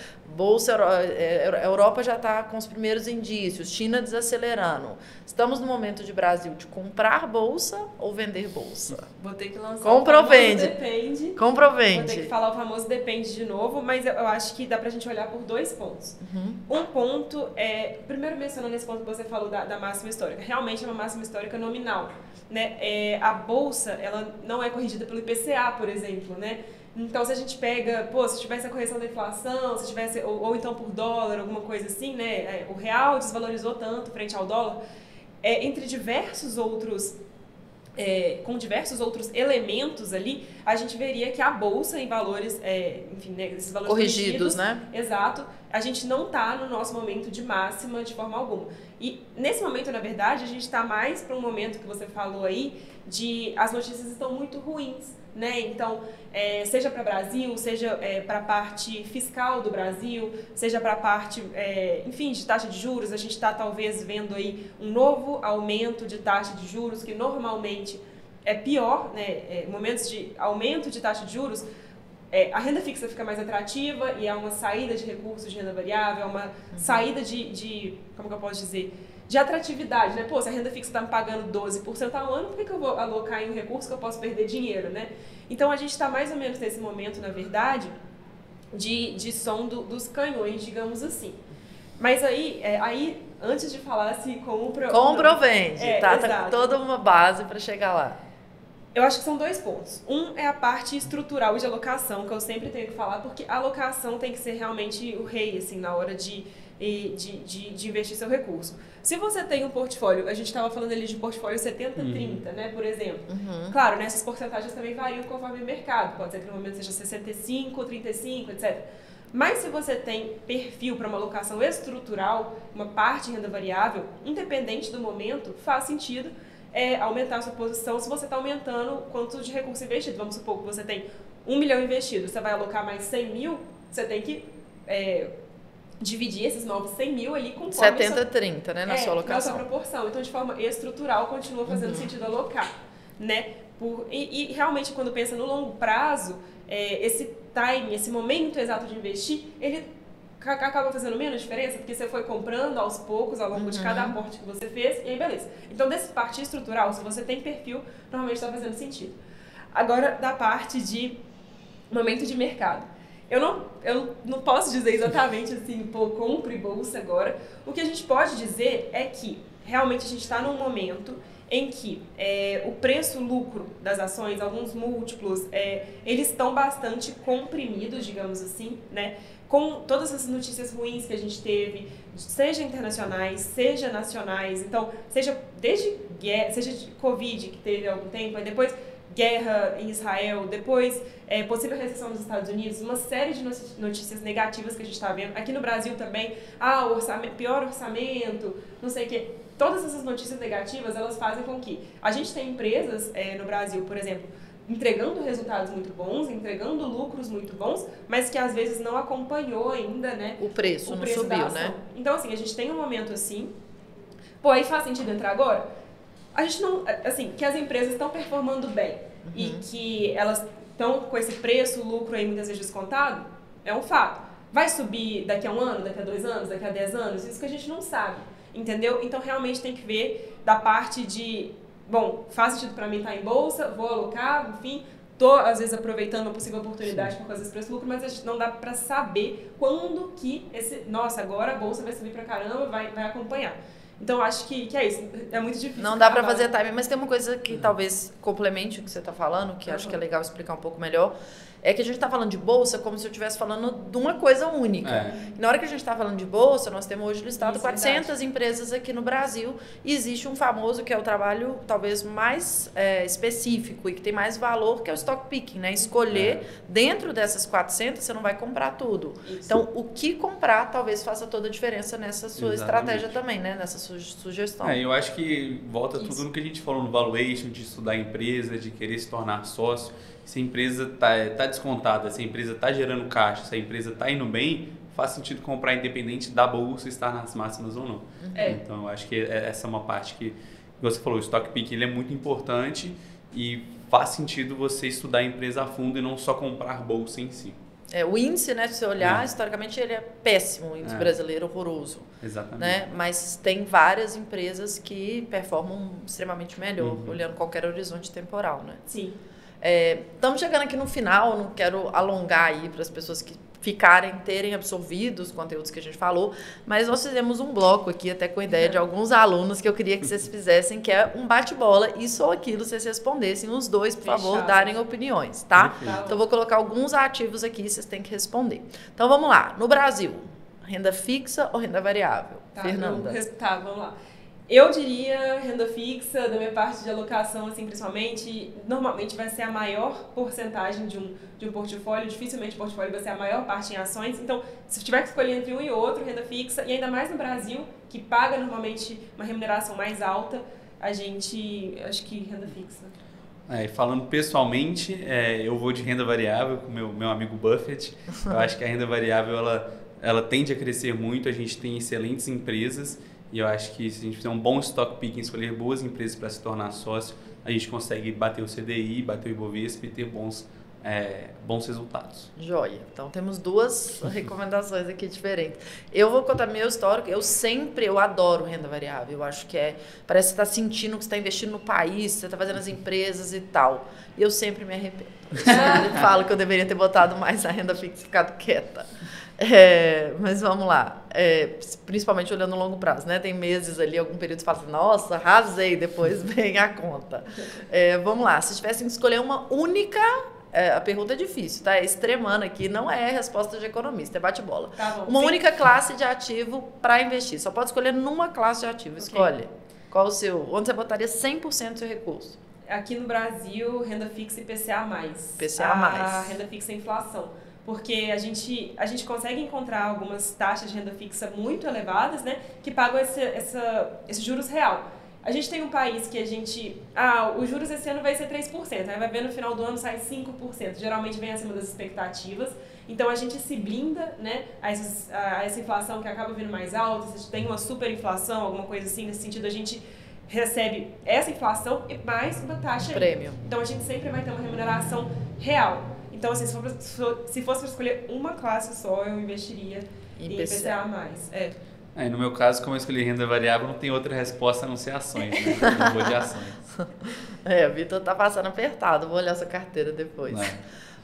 Europa já está com os primeiros indícios, China desacelerando. Estamos no momento de Brasil de comprar bolsa ou vender bolsa? Vou ter que lançar compra ou vende? Depende. Compra ou vende? Vou ter que falar o famoso depende de novo, mas eu acho que dá pra gente olhar por 2 pontos. Um ponto primeiro mencionando esse ponto que você falou da máxima histórica, realmente é uma máxima histórica nominal, né? A bolsa, ela não é corrigida pelo IPCA, por exemplo, né? Então, se a gente pega, se tivesse a correção da inflação, se tivesse, ou então por dólar, alguma coisa assim, né? O real desvalorizou tanto frente ao dólar, entre diversos outros com diversos outros elementos ali, a gente veria que a bolsa em valores, enfim, né, esses valores corrigidos, né? Exato. A gente não está no nosso momento de máxima de forma alguma. E nesse momento, na verdade, a gente está mais para um momento que você falou aí, de as notícias estão muito ruins, né? Então, seja para o Brasil, seja para a parte fiscal do Brasil, seja para a parte, enfim, de taxa de juros, a gente está talvez vendo aí um novo aumento de taxa de juros, que normalmente é pior, né? Momentos de aumento de taxa de juros, a renda fixa fica mais atrativa e é uma saída de recursos de renda variável, é uma saída de, como que eu posso dizer, de atratividade, né? Pô, se a renda fixa está me pagando 12% ao ano, por que eu vou alocar em um recurso que eu posso perder dinheiro, né? Então, a gente está mais ou menos nesse momento, na verdade, de som dos canhões, digamos assim. Mas aí antes de falar se compra ou vende, tá exato. Toda uma base para chegar lá. Eu acho que são 2 pontos. Um é a parte estrutural de alocação, que eu sempre tenho que falar, porque a alocação tem que ser realmente o rei, assim, na hora de investir seu recurso. Se você tem um portfólio, a gente estava falando ali de portfólio 70-30, né, por exemplo. Claro, né, essas porcentagens também variam conforme o mercado. Pode ser que no momento seja 65, 35, etc. Mas se você tem perfil para uma alocação estrutural, uma parte de renda variável, independente do momento, faz sentido aumentar a sua posição se você está aumentando o quanto de recurso investido. Vamos supor que você tem 1 milhão investido, você vai alocar mais 100 mil, você tem que dividir esses novos 100 mil ali com 70-30, né, na sua alocação. Na sua proporção. Então, de forma estrutural, continua fazendo sentido alocar, né? E realmente, quando pensa no longo prazo, esse time, esse momento exato de investir, ele acaba fazendo menos diferença, porque você foi comprando aos poucos, ao longo de cada aporte que você fez, e aí beleza. Então, dessa parte estrutural, se você tem perfil, normalmente está fazendo sentido. Agora, da parte de momento de mercado. Eu não posso dizer exatamente assim, pô, compre bolsa agora. O que a gente pode dizer é que, realmente, a gente está num momento em que o preço-lucro das ações, alguns múltiplos, eles estão bastante comprimidos, digamos assim, né? Com todas essas notícias ruins que a gente teve, seja internacionais, seja nacionais, então, seja de Covid, que teve há algum tempo, aí depois guerra em Israel, depois possível recessão nos Estados Unidos, uma série de notícias negativas que a gente está vendo. Aqui no Brasil também, pior orçamento, não sei o quê. Todas essas notícias negativas, elas fazem com que a gente tenha empresas no Brasil, por exemplo, entregando resultados muito bons, entregando lucros muito bons, mas que às vezes não acompanhou ainda, né? O preço não subiu, né? Então, assim, a gente tem um momento assim. Pô, aí faz sentido entrar agora? A gente não... Assim, que as empresas estão performando bem e que elas estão com esse preço, lucro aí muitas vezes descontado, é um fato. Vai subir daqui a 1 ano, daqui a 2 anos, daqui a 10 anos? Isso que a gente não sabe, entendeu? Então, realmente tem que ver da parte de... Bom, faz sentido para mim estar em bolsa, vou alocar, enfim, tô às vezes aproveitando uma possível oportunidade por causa desse preço-lucro, mas a gente não dá para saber quando que agora a bolsa vai subir para caramba, vai acompanhar. Então, acho que é isso. É muito difícil. Não dá para fazer timing, mas tem uma coisa que talvez complemente o que você está falando, que acho que é legal explicar um pouco melhor. É que a gente está falando de bolsa como se eu estivesse falando de uma coisa única. E na hora que a gente está falando de bolsa, nós temos hoje listado 400 empresas aqui no Brasil e existe um famoso que é o trabalho talvez mais específico e que tem mais valor, que é o stock picking, né? Escolher dentro dessas 400, você não vai comprar tudo. Isso. Então, o que comprar talvez faça toda a diferença nessa sua estratégia também, né? Nessa sua sugestão. Eu acho que volta tudo no que a gente falou no valuation, de estudar a empresa, de querer se tornar sócio. Se a empresa tá descontada, se a empresa está gerando caixa, se a empresa está indo bem, faz sentido comprar independente da bolsa estar nas máximas ou não. Então, eu acho que essa é uma parte que você falou, o stock pick ele é muito importante e faz sentido você estudar a empresa a fundo e não só comprar bolsa em si. O índice, né, se você olhar, historicamente ele é péssimo, o índice brasileiro horroroso. Exatamente. Né? Mas tem várias empresas que performam extremamente melhor, olhando qualquer horizonte temporal, né? Sim. Estamos chegando aqui no final, não quero alongar aí para as pessoas que terem absorvido os conteúdos que a gente falou, mas nós fizemos um bloco aqui, até com a ideia de alguns alunos que eu queria que vocês fizessem, que é um bate-bola, isso ou aquilo, vocês respondessem, os dois, por favor, darem opiniões, tá? Então, eu vou colocar alguns ativos aqui, vocês têm que responder. Então, vamos lá. No Brasil, renda fixa ou renda variável? Fernanda. Vamos lá. Eu diria renda fixa, da minha parte de alocação, assim, principalmente, normalmente vai ser a maior porcentagem de um portfólio, dificilmente o portfólio vai ser a maior parte em ações. Então, se tiver que escolher entre um e outro, renda fixa, e ainda mais no Brasil, que paga normalmente uma remuneração mais alta, acho que renda fixa. Falando pessoalmente, eu vou de renda variável com meu amigo Buffett. Eu acho que a renda variável ela tende a crescer muito, a gente tem excelentes empresas. E eu acho que se a gente fizer um bom stock picking, escolher boas empresas para se tornar sócio, a gente consegue bater o CDI, bater o Ibovespa e ter bons resultados. Joia. Então temos duas recomendações aqui diferentes. Eu vou contar meu histórico. Eu adoro renda variável. Eu acho que parece que você está sentindo que você está investindo no país, você está fazendo as empresas e tal. E eu sempre me arrependo. Eu sempre falo que eu deveria ter botado mais na renda fixa e ficado quieta. Mas vamos lá, principalmente olhando no longo prazo, né? Tem meses ali, algum período que você fala assim, nossa, arrasei, depois vem a conta. Vamos lá, se tivessem que escolher uma única, a pergunta é difícil, tá? Extremando aqui, não é resposta de economista, é bate-bola. Tá bom, uma única classe de ativo para investir, só pode escolher numa classe de ativo, escolhe. Qual onde você botaria 100% do seu recurso? Aqui no Brasil, renda fixa e PCA+. PCA+. A renda fixa e inflação. Porque a gente consegue encontrar algumas taxas de renda fixa muito elevadas, né, que pagam esse juros real. A gente tem um país que os juros esse ano vai ser 3%, aí vai ver no final do ano sai 5%, geralmente vem acima das expectativas. Então a gente se blinda, né, a essa inflação que acaba vindo mais alta, se tem uma superinflação, alguma coisa assim, nesse sentido a gente recebe essa inflação e mais uma taxa. Prêmio. Então a gente sempre vai ter uma remuneração real. Então, assim, se fosse para escolher uma classe só, eu investiria em PCA+. No meu caso, como eu escolhi renda variável, não tem outra resposta a não ser ações, né? Eu vou de ações. O Vitor tá passando apertado, vou olhar sua carteira depois.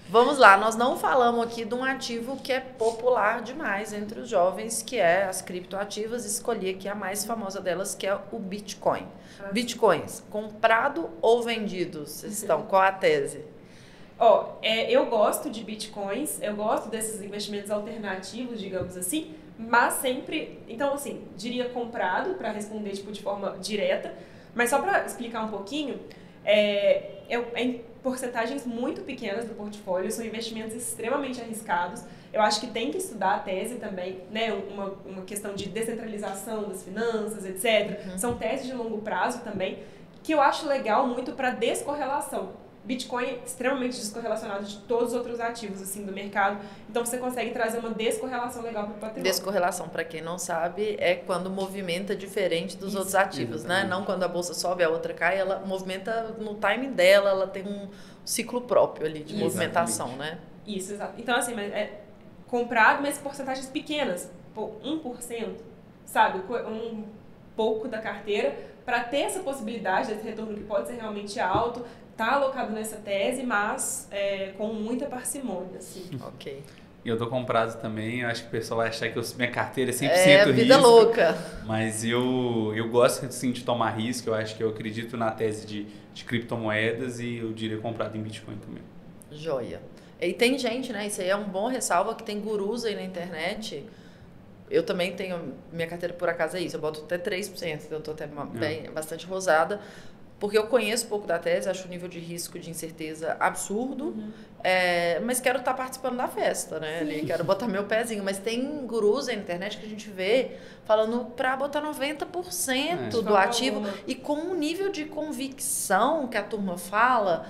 Vamos lá, nós não falamos aqui de um ativo que é popular demais entre os jovens, que é as criptoativas. Escolhi aqui a mais famosa delas, que é o Bitcoin. Bitcoins, comprado ou vendido? Vocês estão, qual a tese? Eu gosto de bitcoins, eu gosto desses investimentos alternativos, digamos assim, mas sempre, então assim, diria comprado para responder de forma direta, mas só para explicar um pouquinho, em porcentagens muito pequenas do portfólio, são investimentos extremamente arriscados. Eu acho que tem que estudar a tese também, né, uma questão de descentralização das finanças, etc. São teses de longo prazo também, que eu acho legal muito para descorrelação. Bitcoin é extremamente descorrelacionado de todos os outros ativos assim, do mercado. Então, você consegue trazer uma descorrelação legal para o patrimônio. Descorrelação, para quem não sabe, é quando movimenta diferente dos outros ativos, né? Não quando a bolsa sobe, a outra cai, ela movimenta no timing dela, ela tem um ciclo próprio ali de movimentação, né? Isso, exato. Então, assim, comprado, mas porcentagens pequenas, 1%, sabe? Um pouco da carteira, para ter essa possibilidade desse retorno que pode ser realmente alto, está alocado nessa tese, mas com muita parcimônia, assim. Ok. E eu tô comprado também, eu acho que o pessoal vai achar que minha carteira é 100% risco. Vida louca. Mas eu gosto assim, de tomar risco, eu acho que eu acredito na tese de criptomoedas e eu diria comprado em Bitcoin também. Joia. E tem gente, né, isso aí é um bom ressalva, que tem gurus aí na internet. Eu também tenho, minha carteira por acaso é isso, eu boto até 3%, então eu tô até bastante rosada. Porque eu conheço pouco da tese, acho o nível de risco, de incerteza absurdo, mas quero estar participando da festa, né? Ali, quero botar meu pezinho. Mas tem gurus na internet que a gente vê falando para botar 90% do ativo e com um nível de convicção que a turma fala,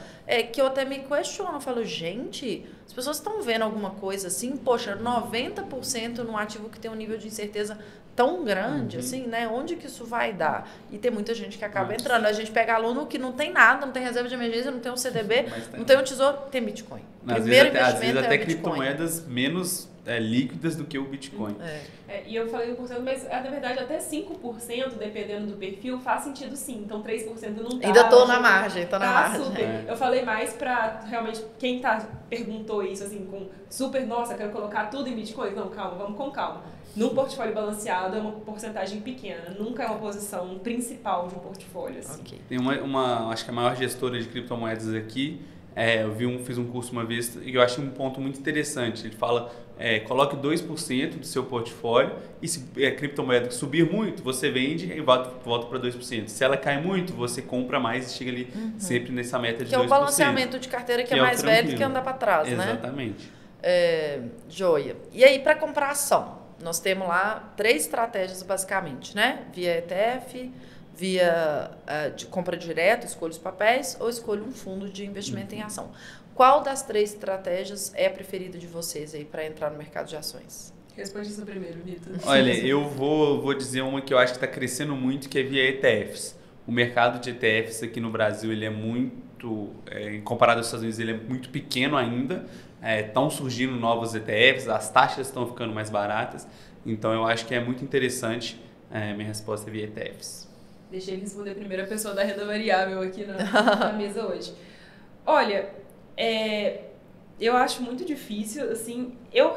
que eu até me questiono. Eu falo, gente, as pessoas estão vendo alguma coisa assim, poxa, 90% num ativo que tem um nível de incerteza tão grande, assim, né? Onde que isso vai dar? E tem muita gente que acaba entrando. A gente pega aluno que não tem nada, não tem reserva de emergência, não tem um CDB, não tem um tesouro, tem Bitcoin. Às vezes até criptomoedas menos líquidas do que o Bitcoin. E eu falei 1%, mas na verdade até 5%, dependendo do perfil, faz sentido sim. Então 3% não dá. Ainda tô na margem, tô na margem. Super. Eu falei mais pra realmente quem perguntou isso assim, com super, nossa, quero colocar tudo em Bitcoin. Não, calma, vamos com calma. No portfólio balanceado é uma porcentagem pequena, nunca é uma posição principal de um portfólio. Assim. Tem acho que a maior gestora de criptomoedas aqui, Fiz um curso uma vez e eu achei um ponto muito interessante. Ele fala, coloque 2% do seu portfólio e se a criptomoeda subir muito, você vende e volta para 2%. Se ela cai muito, você compra mais e chega ali sempre nessa meta de 2%. Que é o balanceamento de carteira que é mais velho do que andar para trás, né? Exatamente. Joia. E aí, para comprar ação, nós temos lá 3 estratégias basicamente, né? Via ETF, via de compra direta, escolho os papéis ou escolho um fundo de investimento em ação. Qual das 3 estratégias é a preferida de vocês aí para entrar no mercado de ações? Responde isso primeiro, Vitor. Olha, eu vou dizer uma que eu acho que está crescendo muito, que é via ETFs. O mercado de ETFs aqui no Brasil, ele é muito, comparado aos Estados Unidos, ele é muito pequeno ainda. Estão surgindo novos ETFs, as taxas estão ficando mais baratas. Então, eu acho que é muito interessante. Minha resposta é via ETFs. Deixei ele responder a primeira pessoa da renda variável aqui na mesa hoje. Olha, eu acho muito difícil, assim, eu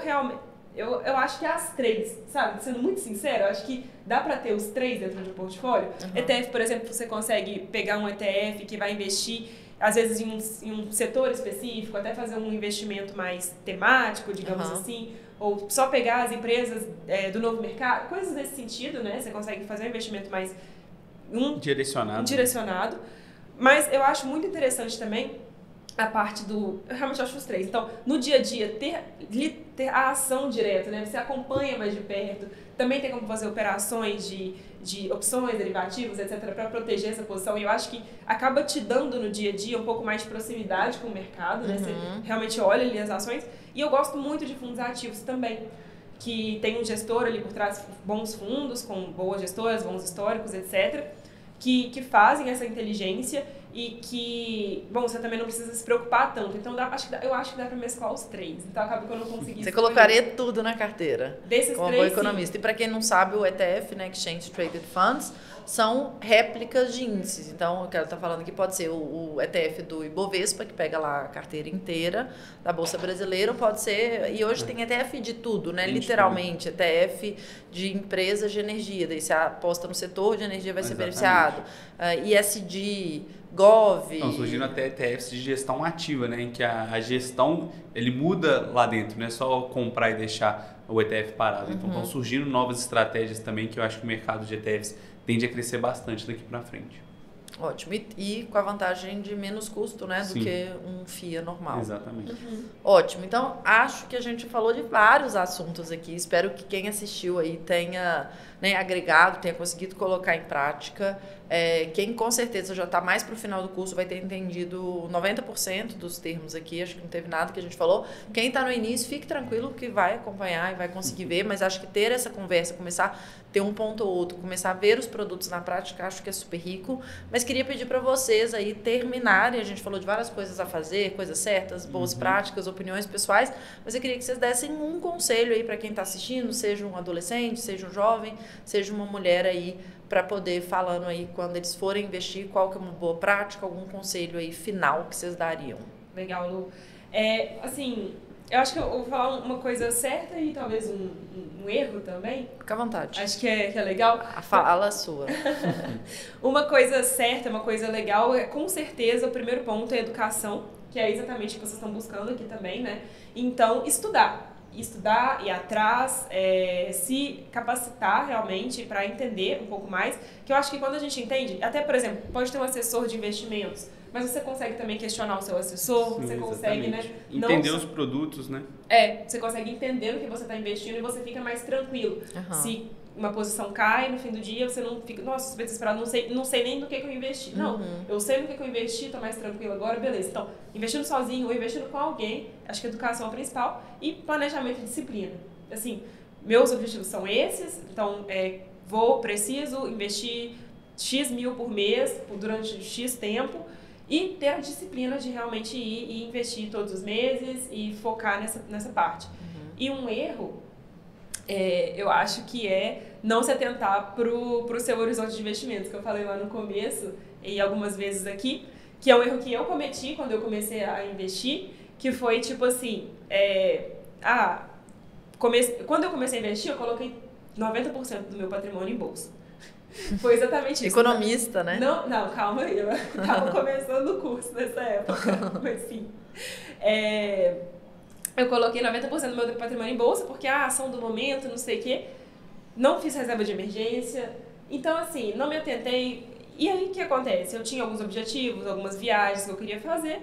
acho que é as 3, sabe? Sendo muito sincero, eu acho que dá para ter os 3 dentro de um portfólio. ETF, por exemplo, você consegue pegar um ETF que vai investir, às vezes, em um setor específico, até fazer um investimento mais temático, digamos assim, ou só pegar as empresas do novo mercado, coisas nesse sentido, né? Você consegue fazer um investimento mais direcionado. Mas eu acho muito interessante também a parte eu realmente acho os 3. Então, no dia a dia, ter a ação direta, né? Você acompanha mais de perto. Também tem como fazer operações de opções, derivativos, etc., para proteger essa posição. E eu acho que acaba te dando no dia a dia um pouco mais de proximidade com o mercado, né? Você realmente olha ali as ações. E eu gosto muito de fundos ativos também, que tem um gestor ali por trás, bons fundos, com boas gestoras, bons históricos, etc., que fazem essa inteligência e que, bom, você também não precisa se preocupar tanto. Então, eu acho que dá para mesclar os 3. Então, acaba que eu não consegui... Você colocaria tudo na carteira. Desses como 3, boa economista. Sim. E para quem não sabe, o ETF, né, Exchange Traded Funds, são réplicas de índices. Então, o que ela está falando aqui pode ser o ETF do Ibovespa, que pega lá a carteira inteira da Bolsa Brasileira, pode ser... E hoje tem ETF de tudo, né? Literalmente, ETF de empresas de energia. Daí você aposta no setor de energia, vai ser beneficiado. ISD... Gov... Estão surgindo até ETFs de gestão ativa, né? Em que a gestão, ele muda lá dentro, não é só comprar e deixar o ETF parado. Então, estão surgindo novas estratégias também, que eu acho que o mercado de ETFs tende a crescer bastante daqui para frente. Ótimo. E com a vantagem de menos custo, né? Do que um FIA normal. Exatamente. Ótimo. Então, acho que a gente falou de vários assuntos aqui. Espero que quem assistiu aí tenha agregado, tenha conseguido colocar em prática. Quem com certeza já está mais para o final do curso vai ter entendido 90% dos termos aqui. Acho que não teve nada que a gente falou. Quem está no início, fique tranquilo que vai acompanhar e vai conseguir ver. Mas acho que ter essa conversa, começar a ter um ponto ou outro, começar a ver os produtos na prática, acho que é super rico. Mas queria pedir para vocês aí terminarem. A gente falou de várias coisas a fazer, coisas certas, boas práticas, opiniões pessoais. Mas eu queria que vocês dessem um conselho aí para quem está assistindo, seja um adolescente, seja um jovem, seja uma mulher aí, para poder falando aí quando eles forem investir, qual que é uma boa prática, algum conselho aí final que vocês dariam. Legal, Lu. Assim, eu acho que eu vou falar uma coisa certa e talvez um erro também. Fica à vontade. Acho que é legal. A fala sua. Uma coisa certa, uma coisa legal, com certeza o primeiro ponto é educação, que é exatamente o que vocês estão buscando aqui também, né? Então, estudar, ir atrás, se capacitar realmente para entender um pouco mais, que eu acho que quando a gente entende, até, por exemplo, pode ter um assessor de investimentos, mas você consegue também questionar o seu assessor, você consegue, né? Entender os produtos, né? Você consegue entender no que você está investindo e você fica mais tranquilo. Se uma posição cai no fim do dia, você não fica, nossa, super desesperado, não sei nem no que eu investi. Não, eu sei no que eu investi, tô mais tranquilo agora, beleza. Então, investindo sozinho ou investindo com alguém, acho que a educação é o principal, e planejamento e disciplina. Assim, meus objetivos são esses, então, preciso investir X mil por mês, durante X tempo, e ter a disciplina de realmente ir e investir todos os meses e focar nessa parte. E um erro... eu acho que não se atentar pro seu horizonte de investimentos, que eu falei lá no começo e algumas vezes aqui, que é um erro que eu cometi quando eu comecei a investir, que foi tipo assim, quando eu comecei a investir, eu coloquei 90% do meu patrimônio em bolsa. Foi exatamente isso. Economista, né? Não, calma aí. Eu estava começando o curso nessa época. Mas sim. Eu coloquei 90% do meu patrimônio em bolsa, porque a ação do momento, não sei o quê. Não fiz reserva de emergência. Então, assim, não me atentei. E aí, o que acontece? Eu tinha alguns objetivos, algumas viagens que eu queria fazer.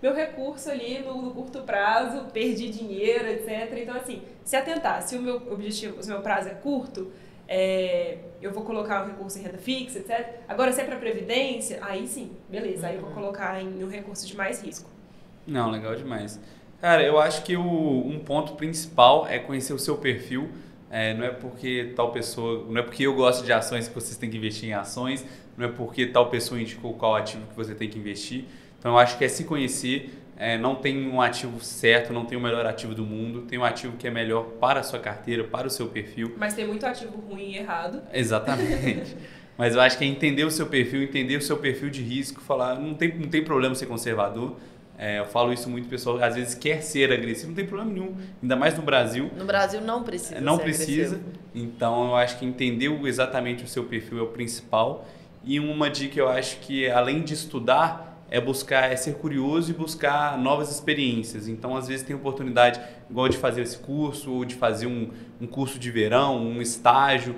Meu recurso ali no curto prazo, perdi dinheiro, etc. Então, assim, se atentar, se o meu objetivo, se o meu prazo é curto, eu vou colocar um recurso em renda fixa, etc. Agora, se é para previdência, aí sim, beleza. Aí eu vou colocar em um recurso de mais risco. Não, legal demais. Cara, eu acho que um ponto principal é conhecer o seu perfil. Não é porque tal pessoa, não é porque eu gosto de ações que vocês têm que investir em ações, não é porque tal pessoa indicou qual ativo que você tem que investir. Então, eu acho que é se conhecer. Não tem um ativo certo, não tem o melhor ativo do mundo, tem um ativo que é melhor para a sua carteira, para o seu perfil. Mas tem muito ativo ruim e errado. Exatamente. Mas eu acho que é entender o seu perfil de risco, falar, não tem problema ser conservador. Eu falo isso muito, pessoal, às vezes quer ser agressivo, não tem problema nenhum, ainda mais no Brasil. No Brasil não precisa Não ser precisa, agressivo. Então eu acho que entender exatamente o seu perfil é o principal. E uma dica eu acho que, além de estudar, é ser curioso e buscar novas experiências. Então, às vezes tem oportunidade, igual de fazer esse curso, ou de fazer um curso de verão, um estágio,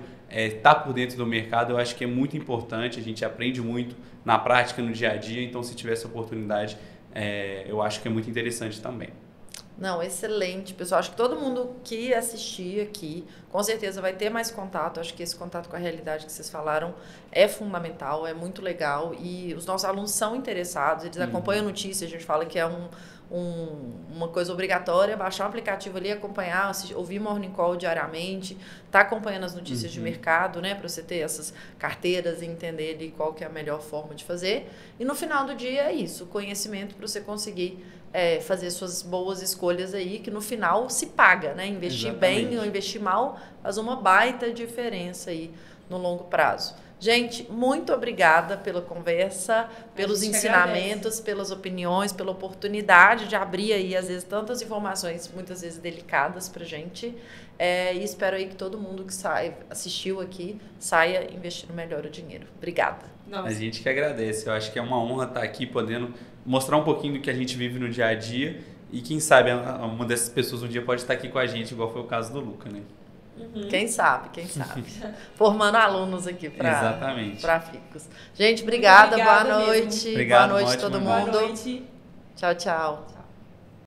tá por dentro do mercado, eu acho que é muito importante, a gente aprende muito na prática, no dia a dia, então se tiver essa oportunidade, eu acho que é muito interessante também. Não, excelente, pessoal. Acho que todo mundo que assistir aqui, com certeza vai ter mais contato. Acho que esse contato com a realidade que vocês falaram é fundamental, é muito legal. E os nossos alunos são interessados, eles acompanham notícias, a gente fala que é uma coisa obrigatória, baixar o aplicativo ali, acompanhar, ouvir Morning Call diariamente, tá acompanhando as notícias de mercado, né, para você ter essas carteiras e entender ali qual que é a melhor forma de fazer. E no final do dia é isso, conhecimento para você conseguir fazer suas boas escolhas aí, que no final se paga, né? Investir bem ou investir mal faz uma baita diferença aí no longo prazo. Gente, muito obrigada pela conversa, pelos ensinamentos, pelas opiniões, pela oportunidade de abrir aí, às vezes, tantas informações, muitas vezes delicadas pra gente. E espero aí que todo mundo que assistiu aqui saia investindo melhor o dinheiro. Obrigada. Nossa. A gente que agradece. Eu acho que é uma honra estar aqui podendo mostrar um pouquinho do que a gente vive no dia a dia. E quem sabe uma dessas pessoas um dia pode estar aqui com a gente, igual foi o caso do Luca, né? Quem sabe. Formando alunos aqui para Ficus. Gente, obrigada, boa noite. Obrigado, boa noite a todo mundo. Boa noite. Tchau, tchau.